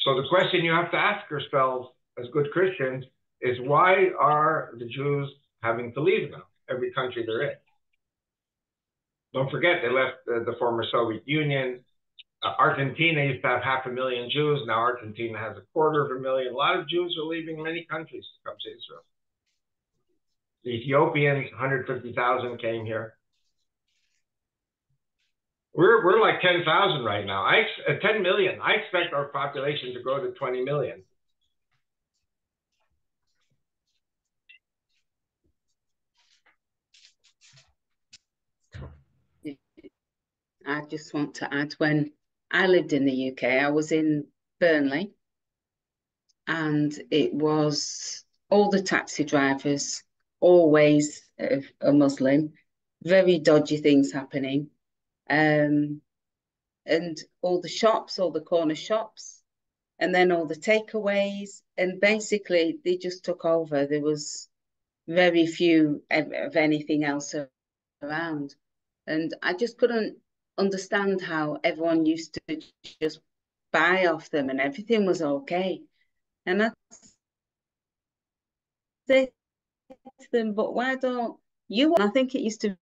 B: So the question you have to ask yourselves as good Christians is, why are the Jews having to leave now, every country they're in? Don't forget, they left the former Soviet Union. Argentina used to have 500,000 Jews. Now Argentina has 250,000. A lot of Jews are leaving many countries to come to Israel. The Ethiopians, 150,000 came here. We're like 10,000 right now. 10 million. I expect our population to grow to 20 million.
I: I just want to add, when I lived in the UK, I was in Burnley, and it was all the taxi drivers, always a Muslim, very dodgy things happening. And all the shops, all the corner shops, and then all the takeaways. And basically, they just took over. There was very few of anything else around. And I just couldn't understand how everyone used to just buy off them and everything was okay. And I say to them, but why don't you? And I think it used to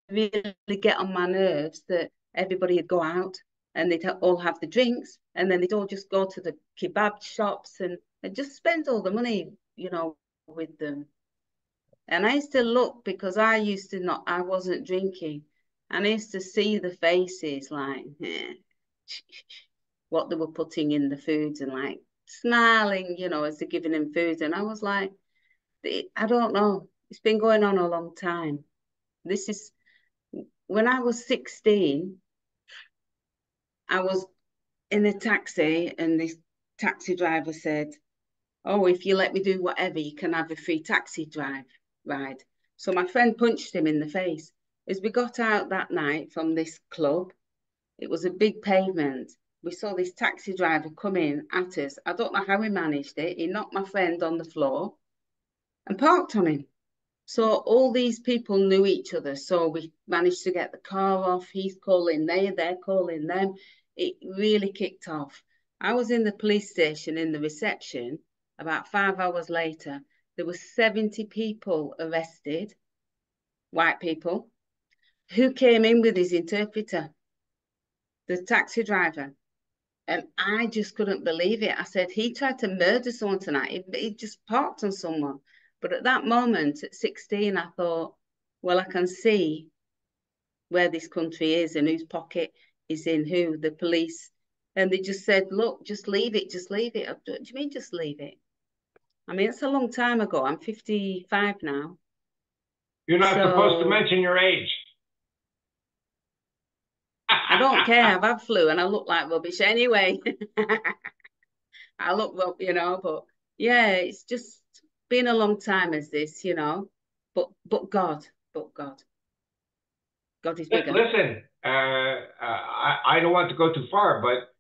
I: really get on my nerves that everybody would go out and they'd all have the drinks, and then they'd all just go to the kebab shops and just spend all the money, with them. And I used to look, because I wasn't drinking, and I used to see the faces like, what they were putting in the foods, and like smiling, as they're giving them food. And I was like, I don't know. It's been going on a long time. When I was 16, I was in a taxi, and this taxi driver said, "Oh, if you let me do whatever, you can have a free taxi ride." So my friend punched him in the face. As we got out that night from this club, it was a big pavement. We saw this taxi driver come in at us. I don't know how he managed it. He knocked my friend on the floor and parked on him. So all these people knew each other. So we managed to get the car off. He's calling they're calling them. It really kicked off. I was in the police station in the reception. About 5 hours later, there were 70 people arrested, white people, who came in with his interpreter, the taxi driver. And I just couldn't believe it. I said, he tried to murder someone tonight. He just parked on someone. But at that moment, at 16, I thought, well, I can see where this country is and whose pocket is in who, the police. And they just said, look, just leave it, just leave it. What do you mean, just leave it? I mean, it's a long time ago. I'm 55 now.
B: You're not supposed to mention your age.
I: I don't care. I've had flu and I look like rubbish anyway. I look, but yeah, it's just been a long time as this, but God is bigger.
B: Listen, I don't want to go too far, but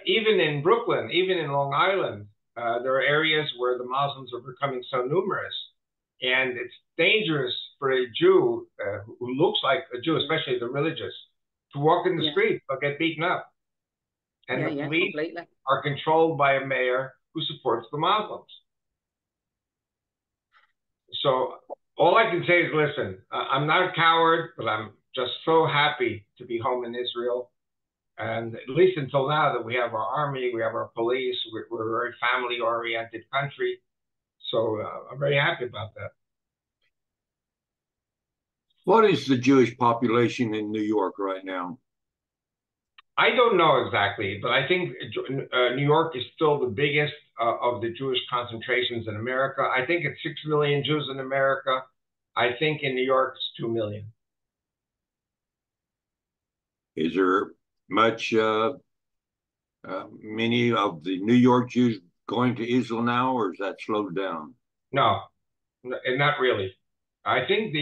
B: even in Brooklyn, even in Long Island, there are areas where the Muslims are becoming so numerous, and it's dangerous for a Jew who looks like a Jew, especially the religious, to walk in the street or get beaten up. And the police are controlled by a mayor who supports the Muslims. So all I can say is, listen, I'm not a coward, but I'm just so happy to be home in Israel. And at least until now that we have our army, we have our police, we're a very family-oriented country. So I'm very happy about that.
G: What is the Jewish population in New York right now?
B: I don't know exactly, but I think New York is still the biggest of the Jewish concentrations in America. I think it's 6 million Jews in America. I think in New York it's 2 million.
G: Is there much, many of the New York Jews going to Israel now, or is that slowed down?
B: No, not really. I think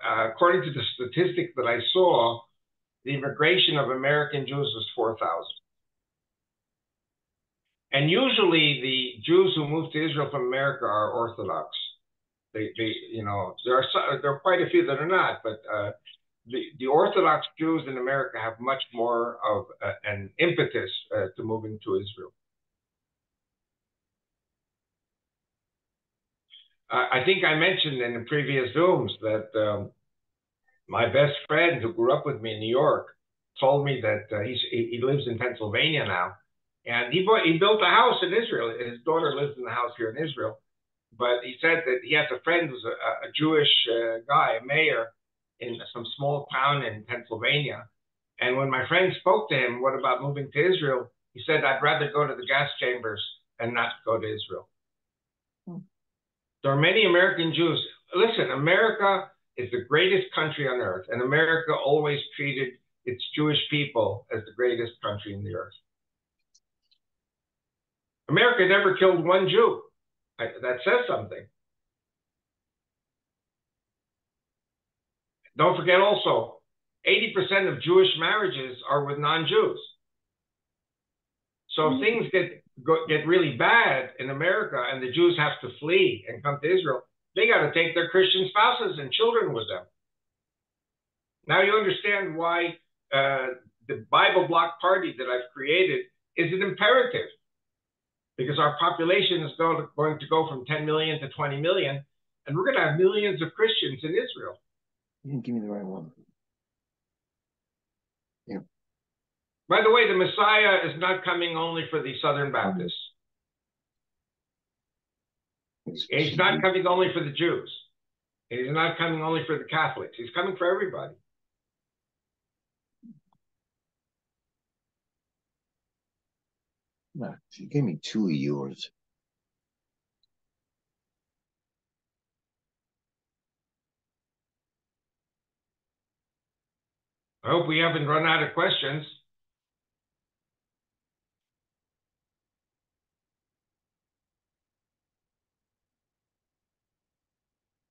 B: according to the statistic that I saw, the immigration of American Jews was 4,000. And usually the Jews who move to Israel from America are Orthodox. There are quite a few that are not, but the Orthodox Jews in America have much more of an impetus to moving to Israel. I think I mentioned in the previous Zooms that my best friend who grew up with me in New York told me that he lives in Pennsylvania now, and he built a house in Israel. His daughter lives in the house here in Israel, but he said that he has a friend who's a Jewish guy, a mayor in some small town in Pennsylvania. And when my friend spoke to him, what about moving to Israel? He said, I'd rather go to the gas chambers and not go to Israel. There are many American Jews. Listen, America is the greatest country on earth, and America always treated its Jewish people as the greatest country in the earth. America never killed one Jew. That says something. Don't forget also, 80% of Jewish marriages are with non-Jews. So if things get really bad in America and the Jews have to flee and come to Israel, they got to take their Christian spouses and children with them. Now you understand why the Bible Block Party that I've created is an imperative, because our population is going to go from 10 million to 20 million, and we're going to have millions of Christians in Israel.
J: You didn't give me the right one. Yeah.
B: By the way, the Messiah is not coming only for the Southern Baptists. He's not coming only for the Jews. He's not coming only for the Catholics. He's coming for everybody.
J: No, you gave me two of yours.
B: I hope we haven't run out of questions.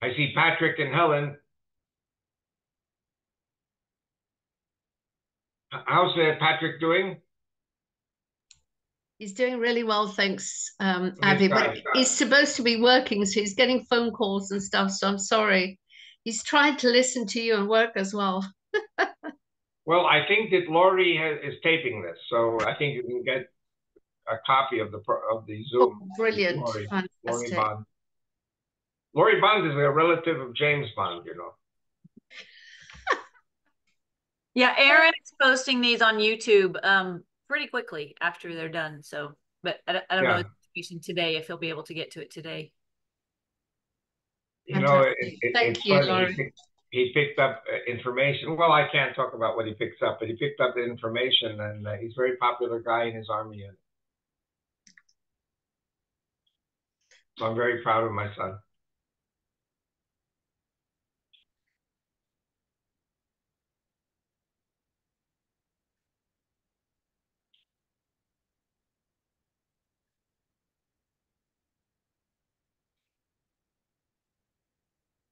B: I see Patrick and Helen. How's Patrick doing?
K: He's doing really well, thanks, Avi. But he's supposed to be working, so he's getting phone calls and stuff, so I'm sorry. He's trying to listen to you and work as well.
B: Well, I think that Lori is taping this, so I think you can get a copy of the Zoom.
K: Oh, brilliant.
B: Lori
K: Fantastic.
B: Bond. Lori Bond is a relative of James Bond, you know.
F: Yeah, Aaron's posting these on YouTube pretty quickly after they're done. So, but I don't know the situation today, if he'll be able to get to it today.
B: You know,
K: Thank you, Lori.
B: He picked up information. Well, I can't talk about what he picks up, but he picked up the information, and he's a very popular guy in his army unit. So I'm very proud of my son.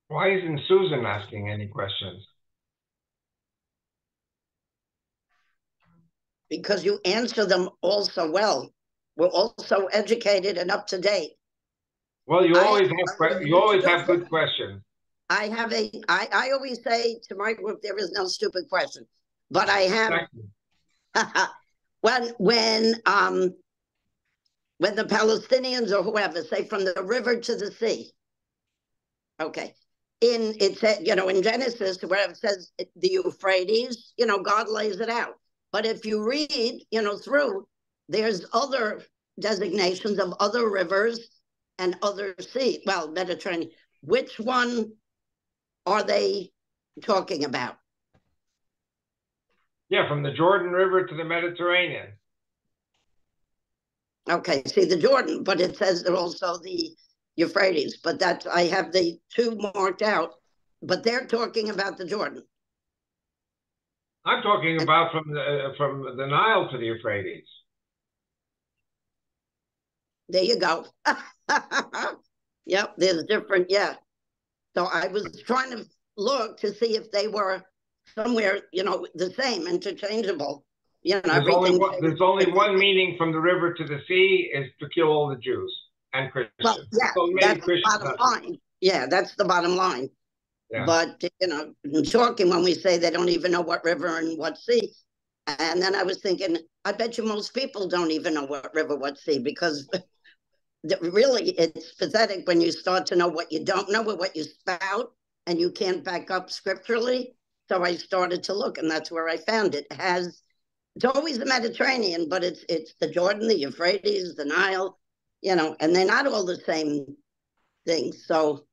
B: Why isn't Susan asking any questions?
H: Because you answer them all so well. We're all so educated and up to date.
B: Well, you always have good questions.
H: I always say to my group, there is no stupid question, but I have when the Palestinians or whoever say from the river to the sea. Okay. It said, in Genesis, where it says the Euphrates, God lays it out. But if you read, through, there's other designations of other rivers and other sea. Well, Mediterranean. Which one are they talking about?
B: Yeah, from the Jordan River to the Mediterranean.
H: Okay, see the Jordan, but it says also the Euphrates, but I have the two marked out, but they're talking about the Jordan.
B: I'm talking about from the Nile to the Euphrates.
H: There you go. Yep, there's different, yeah. So I was trying to look to see if they were somewhere, the same, interchangeable.
B: There's only one meaning from the river to the sea is to kill all the Jews and Christians.
H: Well, yeah, that's the bottom line. Yeah, that's the bottom line. Yeah. But, in talking, when we say they don't even know what river and what sea, and then I was thinking, I bet you most people don't even know what river, what sea, because really it's pathetic when you start to know what you don't know, what you spout, and you can't back up scripturally. So I started to look, and that's where I found it. It's always the Mediterranean, but it's the Jordan, the Euphrates, the Nile, and they're not all the same things. So,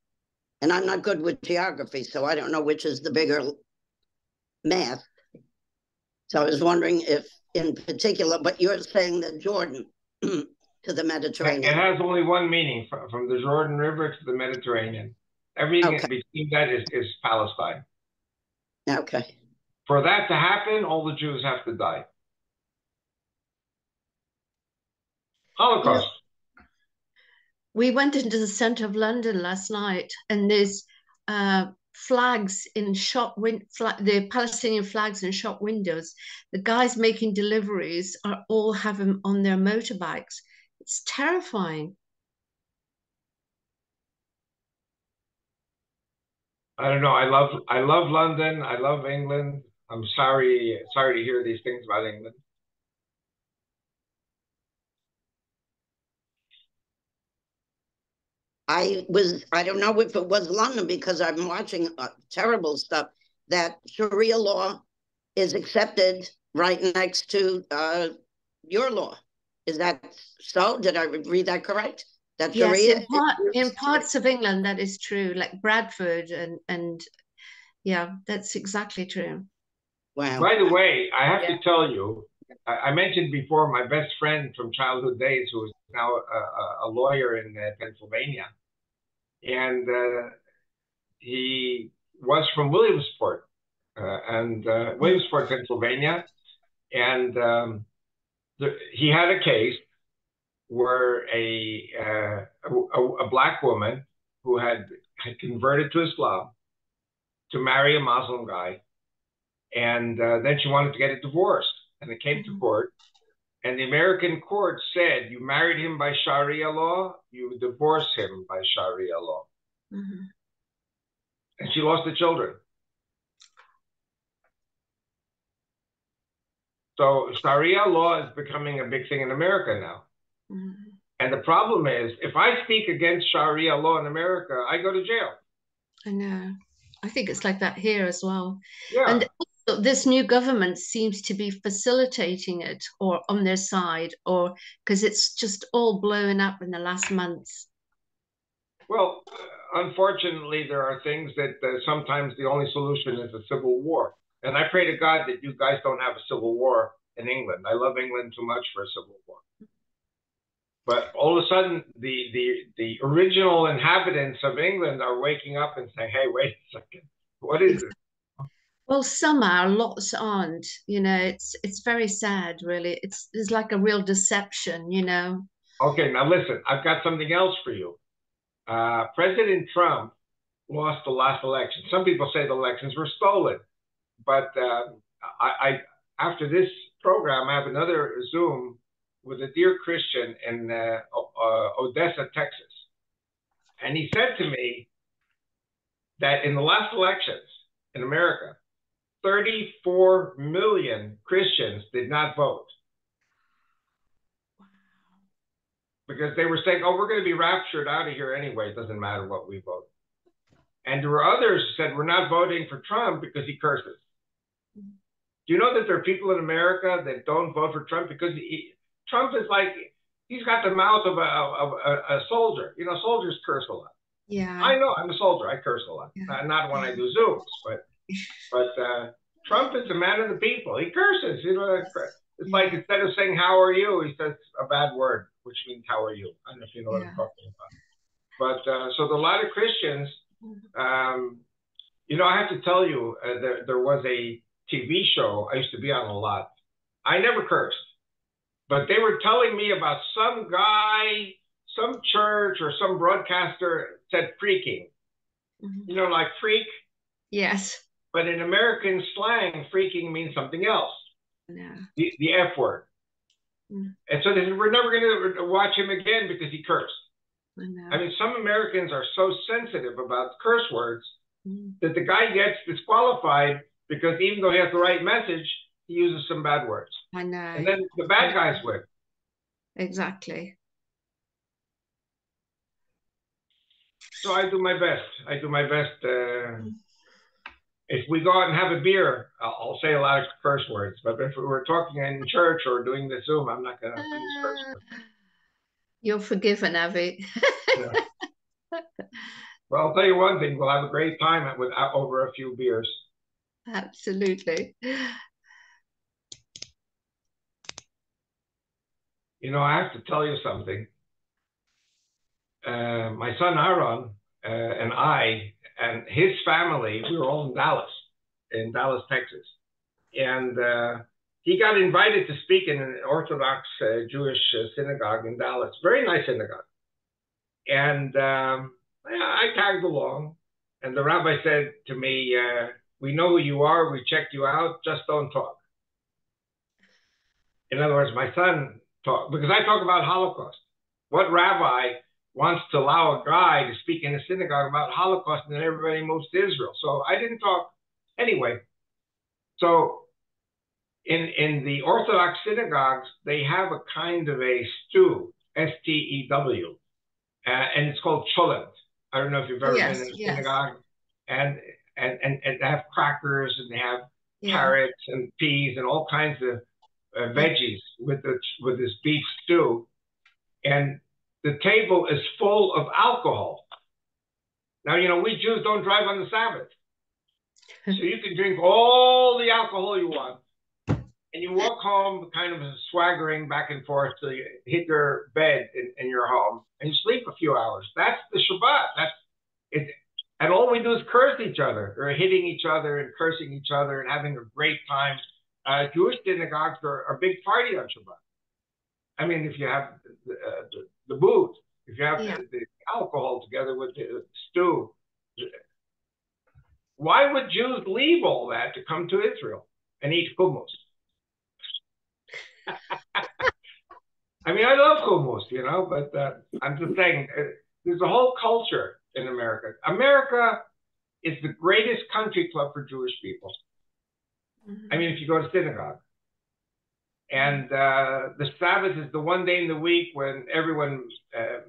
H: and I'm not good with geography, so I don't know which is the bigger mass. So I was wondering if, in particular, but you're saying the Jordan to the Mediterranean.
B: It has only one meaning, from the Jordan River to the Mediterranean. Everything between that is Palestine.
H: Okay.
B: For that to happen, all the Jews have to die. Holocaust.
K: We went into the center of London last night, and there's flags in the Palestinian flags in shop windows. The guys making deliveries all have them on their motorbikes. It's terrifying.
B: I don't know. I love London. I love England. I'm sorry to hear these things about England.
H: I don't know if it was London, because I'm watching terrible stuff, that Sharia law is accepted right next to your law. Is that so? Did I read that correct? That
K: Yes,
H: Sharia
K: in parts of England that is true, like Bradford, and yeah, that's exactly true.
H: Wow.
B: By the way, I have to tell you, I mentioned before my best friend from childhood days, who is now a lawyer in Pennsylvania, and he was from Williamsport, Williamsport, Pennsylvania, and he had a case where a black woman who had converted to Islam to marry a Muslim guy, and then she wanted to get a divorce, and it came to court, and the American court said, you married him by Sharia law, you divorce him by Sharia law. And she lost the children. So Sharia law is becoming a big thing in America now. And the problem is, if I speak against Sharia law in America, I go to jail.
K: I know. I think it's like that here as well.
B: Yeah.
K: And also, this new government seems to be facilitating it, or on their side, or because it's just all blowing up in the last months.
B: Well, unfortunately, there are things that sometimes the only solution is a civil war. And I pray to God that you guys don't have a civil war in England. I love England too much for a civil war. But all of a sudden, the original inhabitants of England are waking up and saying, hey, wait a second, what is it?
K: Well, some are, lots aren't. It's very sad, really. It's like a real deception.
B: Okay, now listen, I've got something else for you. President Trump lost the last election. Some people say the elections were stolen, but I after this program, I have another Zoom with a dear Christian in Odessa, Texas, and he said to me that in the last elections in America, 34 million Christians did not vote because they were saying, oh, we're going to be raptured out of here anyway. It doesn't matter what we vote. And there were others who said, we're not voting for Trump because he curses. Do you know that there are people in America that don't vote for Trump because Trump is like, he's got the mouth of a soldier. Soldiers curse a lot.
K: Yeah.
B: I know, I'm a soldier. I curse a lot. Yeah. Not when I do Zooms, but Trump is a man of the people. He curses. It's like instead of saying, how are you? He says a bad word, which means, how are you? I don't know if you know what I'm talking about. But so a lot of Christians, I have to tell you, there was a TV show I used to be on a lot. I never cursed, but they were telling me about some guy, some church or some broadcaster said freaking, like freak.
K: Yes.
B: But in American slang, freaking means something else.
K: No.
B: The F word. And so they said, we're never going to watch him again because he cursed. I mean, some Americans are so sensitive about curse words that the guy gets disqualified because even though he has the right message, he uses some bad words.
K: I know.
B: And then the bad guys win.
K: Exactly. So
B: I do my best. if we go out and have a beer, I'll say a lot of curse words. But if we were talking in church or doing the Zoom, I'm not going to use curse words.
K: You're forgiven, Avi.
B: Yeah. Well, I'll tell you one thing: we'll have a great time with over a few beers.
K: Absolutely.
B: You know, I have to tell you something. My son Aaron and I and his family, we were all in Dallas, Texas. And he got invited to speak in an Orthodox Jewish synagogue in Dallas. Very nice synagogue. And I tagged along. And the rabbi said to me, we know who you are. We checked you out. Just don't talk. In other words, my son talked, because I talk about Holocaust. What rabbi wants to allow a guy to speak in a synagogue about Holocaust and then everybody moves to Israel? So I didn't talk. Anyway, so in the Orthodox synagogues, they have a kind of a stew, S-T-E-W, and it's called cholent. I don't know if you've ever been in a synagogue. And they have crackers and they have carrots and peas and all kinds of veggies with this beef stew. And the table is full of alcohol. Now, you know, we Jews don't drive on the Sabbath. So you can drink all the alcohol you want. And you walk home kind of swaggering back and forth till you hit your bed in your home. And you sleep a few hours. That's the Shabbat. That's it. And all we do is curse each other, or hitting each other and cursing each other and having a great time. Jewish synagogues are a big party on Shabbat. I mean, if you have the booze, if you have the alcohol together with the stew, why would Jews leave all that to come to Israel and eat hummus? I mean, I love hummus, you know, but I'm just saying, there's a whole culture in America. America is the greatest country club for Jewish people. I mean, if you go to synagogue. And the Sabbath is the one day in the week when everyone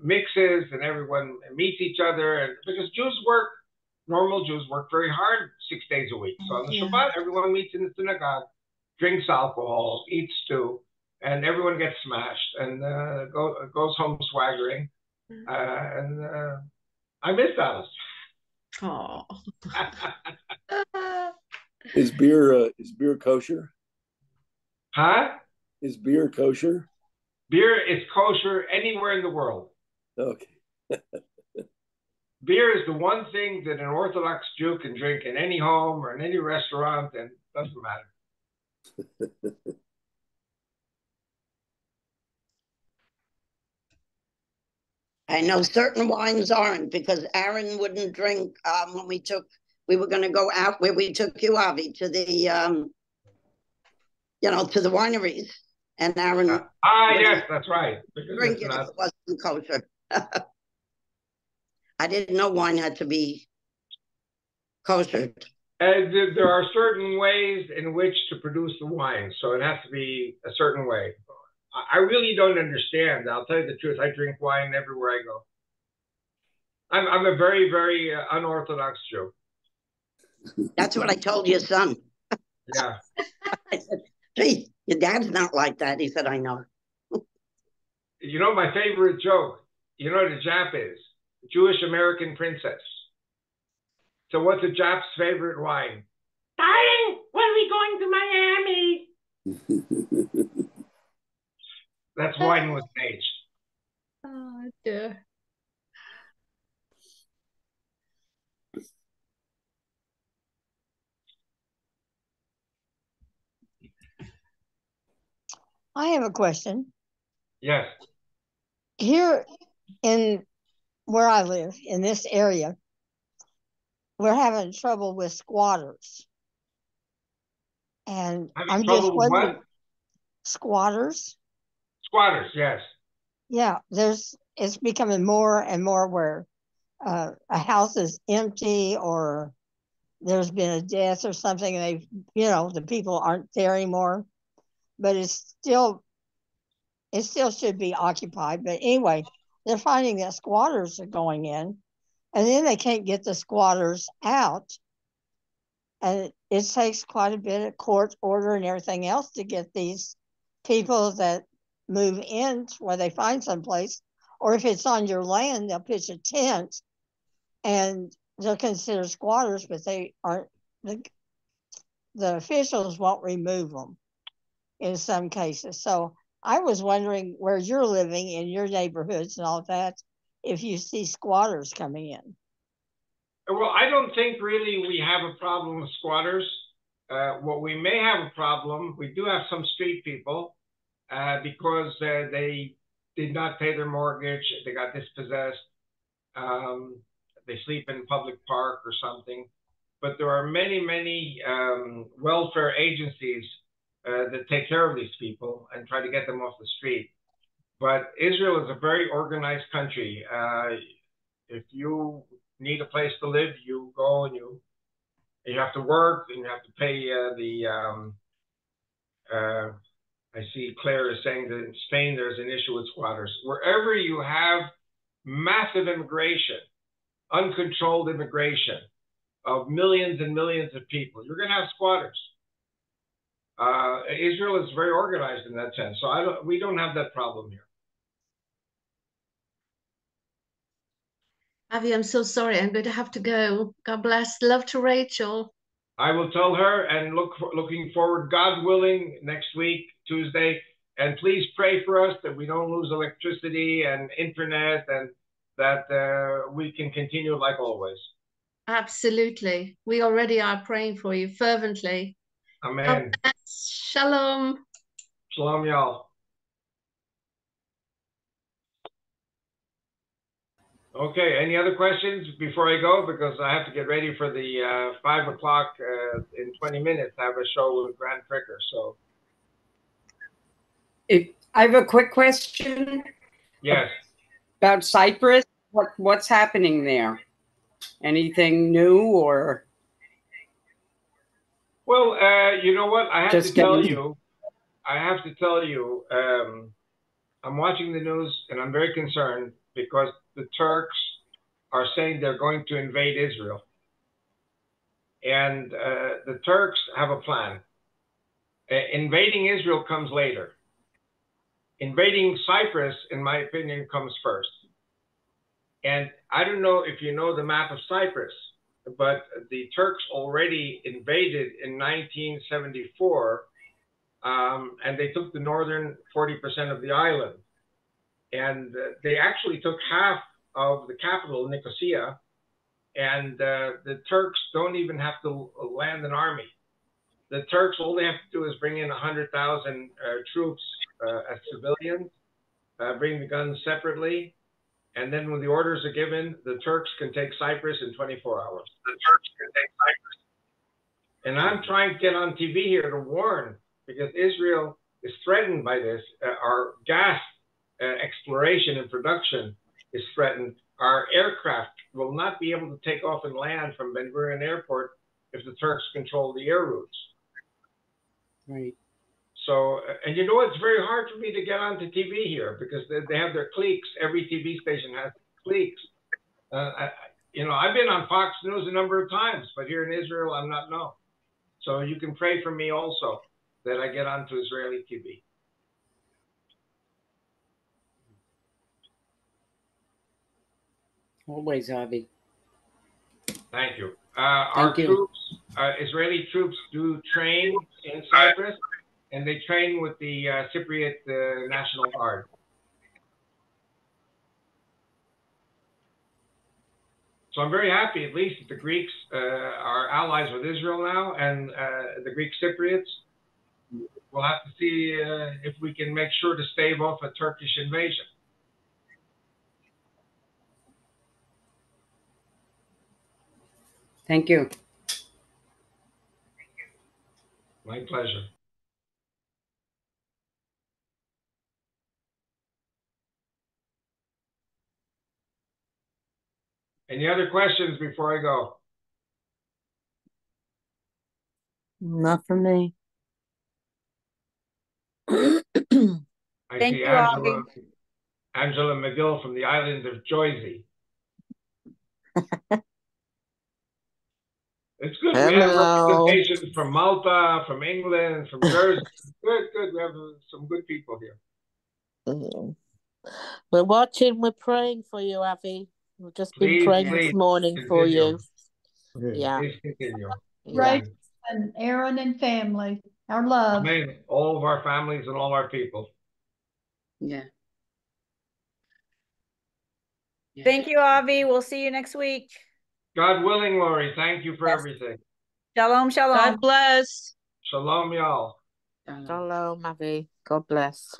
B: mixes and everyone meets each other. And because normal Jews work very hard 6 days a week. So on the Shabbat, everyone meets in the synagogue, drinks alcohol, eats stew, and everyone gets smashed and goes home swaggering. And I miss Dallas.
K: Oh.
E: Is beer kosher?
B: Huh?
E: Is beer kosher?
B: Beer is kosher anywhere in the world.
E: Okay.
B: Beer is the one thing that an Orthodox Jew can drink in any home or in any restaurant, and it doesn't matter.
H: I know certain wines aren't, because Aaron wouldn't drink when we were going to go out where we took you, Avi, to the, to the wineries. And Aaron.
B: Yes, that's right.
H: Drink it if it wasn't kosher. I didn't know wine had to be kosher.
B: There are certain ways in which to produce the wine, so it has to be a certain way. I really don't understand. I'll tell you the truth. I drink wine everywhere I go. I'm a very, very unorthodox Jew.
H: That's what I told your son.
B: Yeah.
H: I said, gee, your dad's not like that. He said, I know.
B: You know, my favorite joke, you know what a Jap is? Jewish American princess. So what's a Jap's favorite wine? Darling, when are we going to Miami? That's wine with age.
K: Oh, dear.
L: I have a question.
B: Yes.
L: Here in where I live, in this area, we're having trouble with squatters. And I'm just wondering, squatters?
B: Squatters, yes.
L: Yeah, it's becoming more and more where a house is empty or there's been a death or something, and the people aren't there anymore. But it still should be occupied. But anyway, they're finding that squatters are going in, and then they can't get the squatters out. And it takes quite a bit of court order and everything else to get these people that move in where they find someplace. Or if it's on your land, they'll pitch a tent and they'll consider squatters, but they aren't, the officials won't remove them in some cases. So I was wondering where you're living in your neighborhoods and all that, if you see squatters coming in.
B: Well, I don't think really we have a problem with squatters. What we may have a problem, we do have some street people because they did not pay their mortgage, they got dispossessed, they sleep in public park or something. But there are many, many welfare agencies that take care of these people and try to get them off the street. But Israel is a very organized country. If you need a place to live, you go and you have to work and you have to pay I see Claire is saying that in Spain there's an issue with squatters. Wherever you have massive immigration, uncontrolled immigration of millions and millions of people, you're going to have squatters. Israel is very organized in that sense, so we don't have that problem here.
K: Avi, I'm so sorry. I'm going to have to go. God bless. Love to Rachel.
B: I will tell her, and looking forward, God willing, next week, Tuesday. And please pray for us that we don't lose electricity and internet, and that we can continue like always.
K: Absolutely. We already are praying for you fervently.
B: Amen.
K: God bless. Shalom.
B: Shalom, y'all. Okay, any other questions before I go? Because I have to get ready for the 5 o'clock in 20 minutes. I have a show with Grant Fricker. So,
M: I have a quick question.
B: Yes.
M: About Cyprus. What's happening there? Anything new or?
B: Well, you know what? I have to tell you. I'm watching the news and I'm very concerned because the Turks are saying they're going to invade Israel. And the Turks have a plan. Invading Israel comes later. Invading Cyprus, in my opinion, comes first. And I don't know if you know the map of Cyprus, but the Turks already invaded in 1974, and they took the northern 40% of the island. And they actually took half of the capital, Nicosia, and the Turks don't even have to land an army. The Turks, all they have to do is bring in 100,000 troops as civilians, bring the guns separately, and then when the orders are given, the Turks can take Cyprus in 24 hours. And I'm trying to get on TV here to warn, because Israel is threatened by this. Our gas exploration and production is threatened. Our aircraft will not be able to take off and land from Ben Gurion Airport if the Turks control the air routes.
M: Right.
B: So, and you know, it's very hard for me to get onto TV here because they have their cliques. Every TV station has cliques. I've been on Fox News a number of times, but here in Israel, I'm not known. So you can pray for me also that I get onto Israeli TV.
M: Always, Avi.
B: Thank you. Our troops, Israeli troops, do train in Cyprus, and they train with the Cypriot National Guard. So I'm very happy, at least, that the Greeks are allies with Israel now, and the Greek Cypriots. We'll have to see if we can make sure to stave off a Turkish invasion.
M: Thank you.
B: My pleasure. Any other questions before I go?
A: Not for me.
B: I
F: Thank
B: see
F: you,
B: Angela McGill from the island of Jersey. It's good. We have representation from Malta, from England, from Jersey. Good, good. We have some good people here.
N: We're watching. We're praying for you, Avi. We've just been praying this morning for you. Yeah.
B: Please continue.
O: Right. And Aaron and family. Our love.
B: Amen. All of our families and all our people.
I: Yeah.
F: Thank you, Avi. We'll see you next week.
B: God willing, Lori. Thank you for everything.
F: Shalom, shalom.
C: God bless.
B: Shalom, y'all.
N: Shalom, Avi. God bless.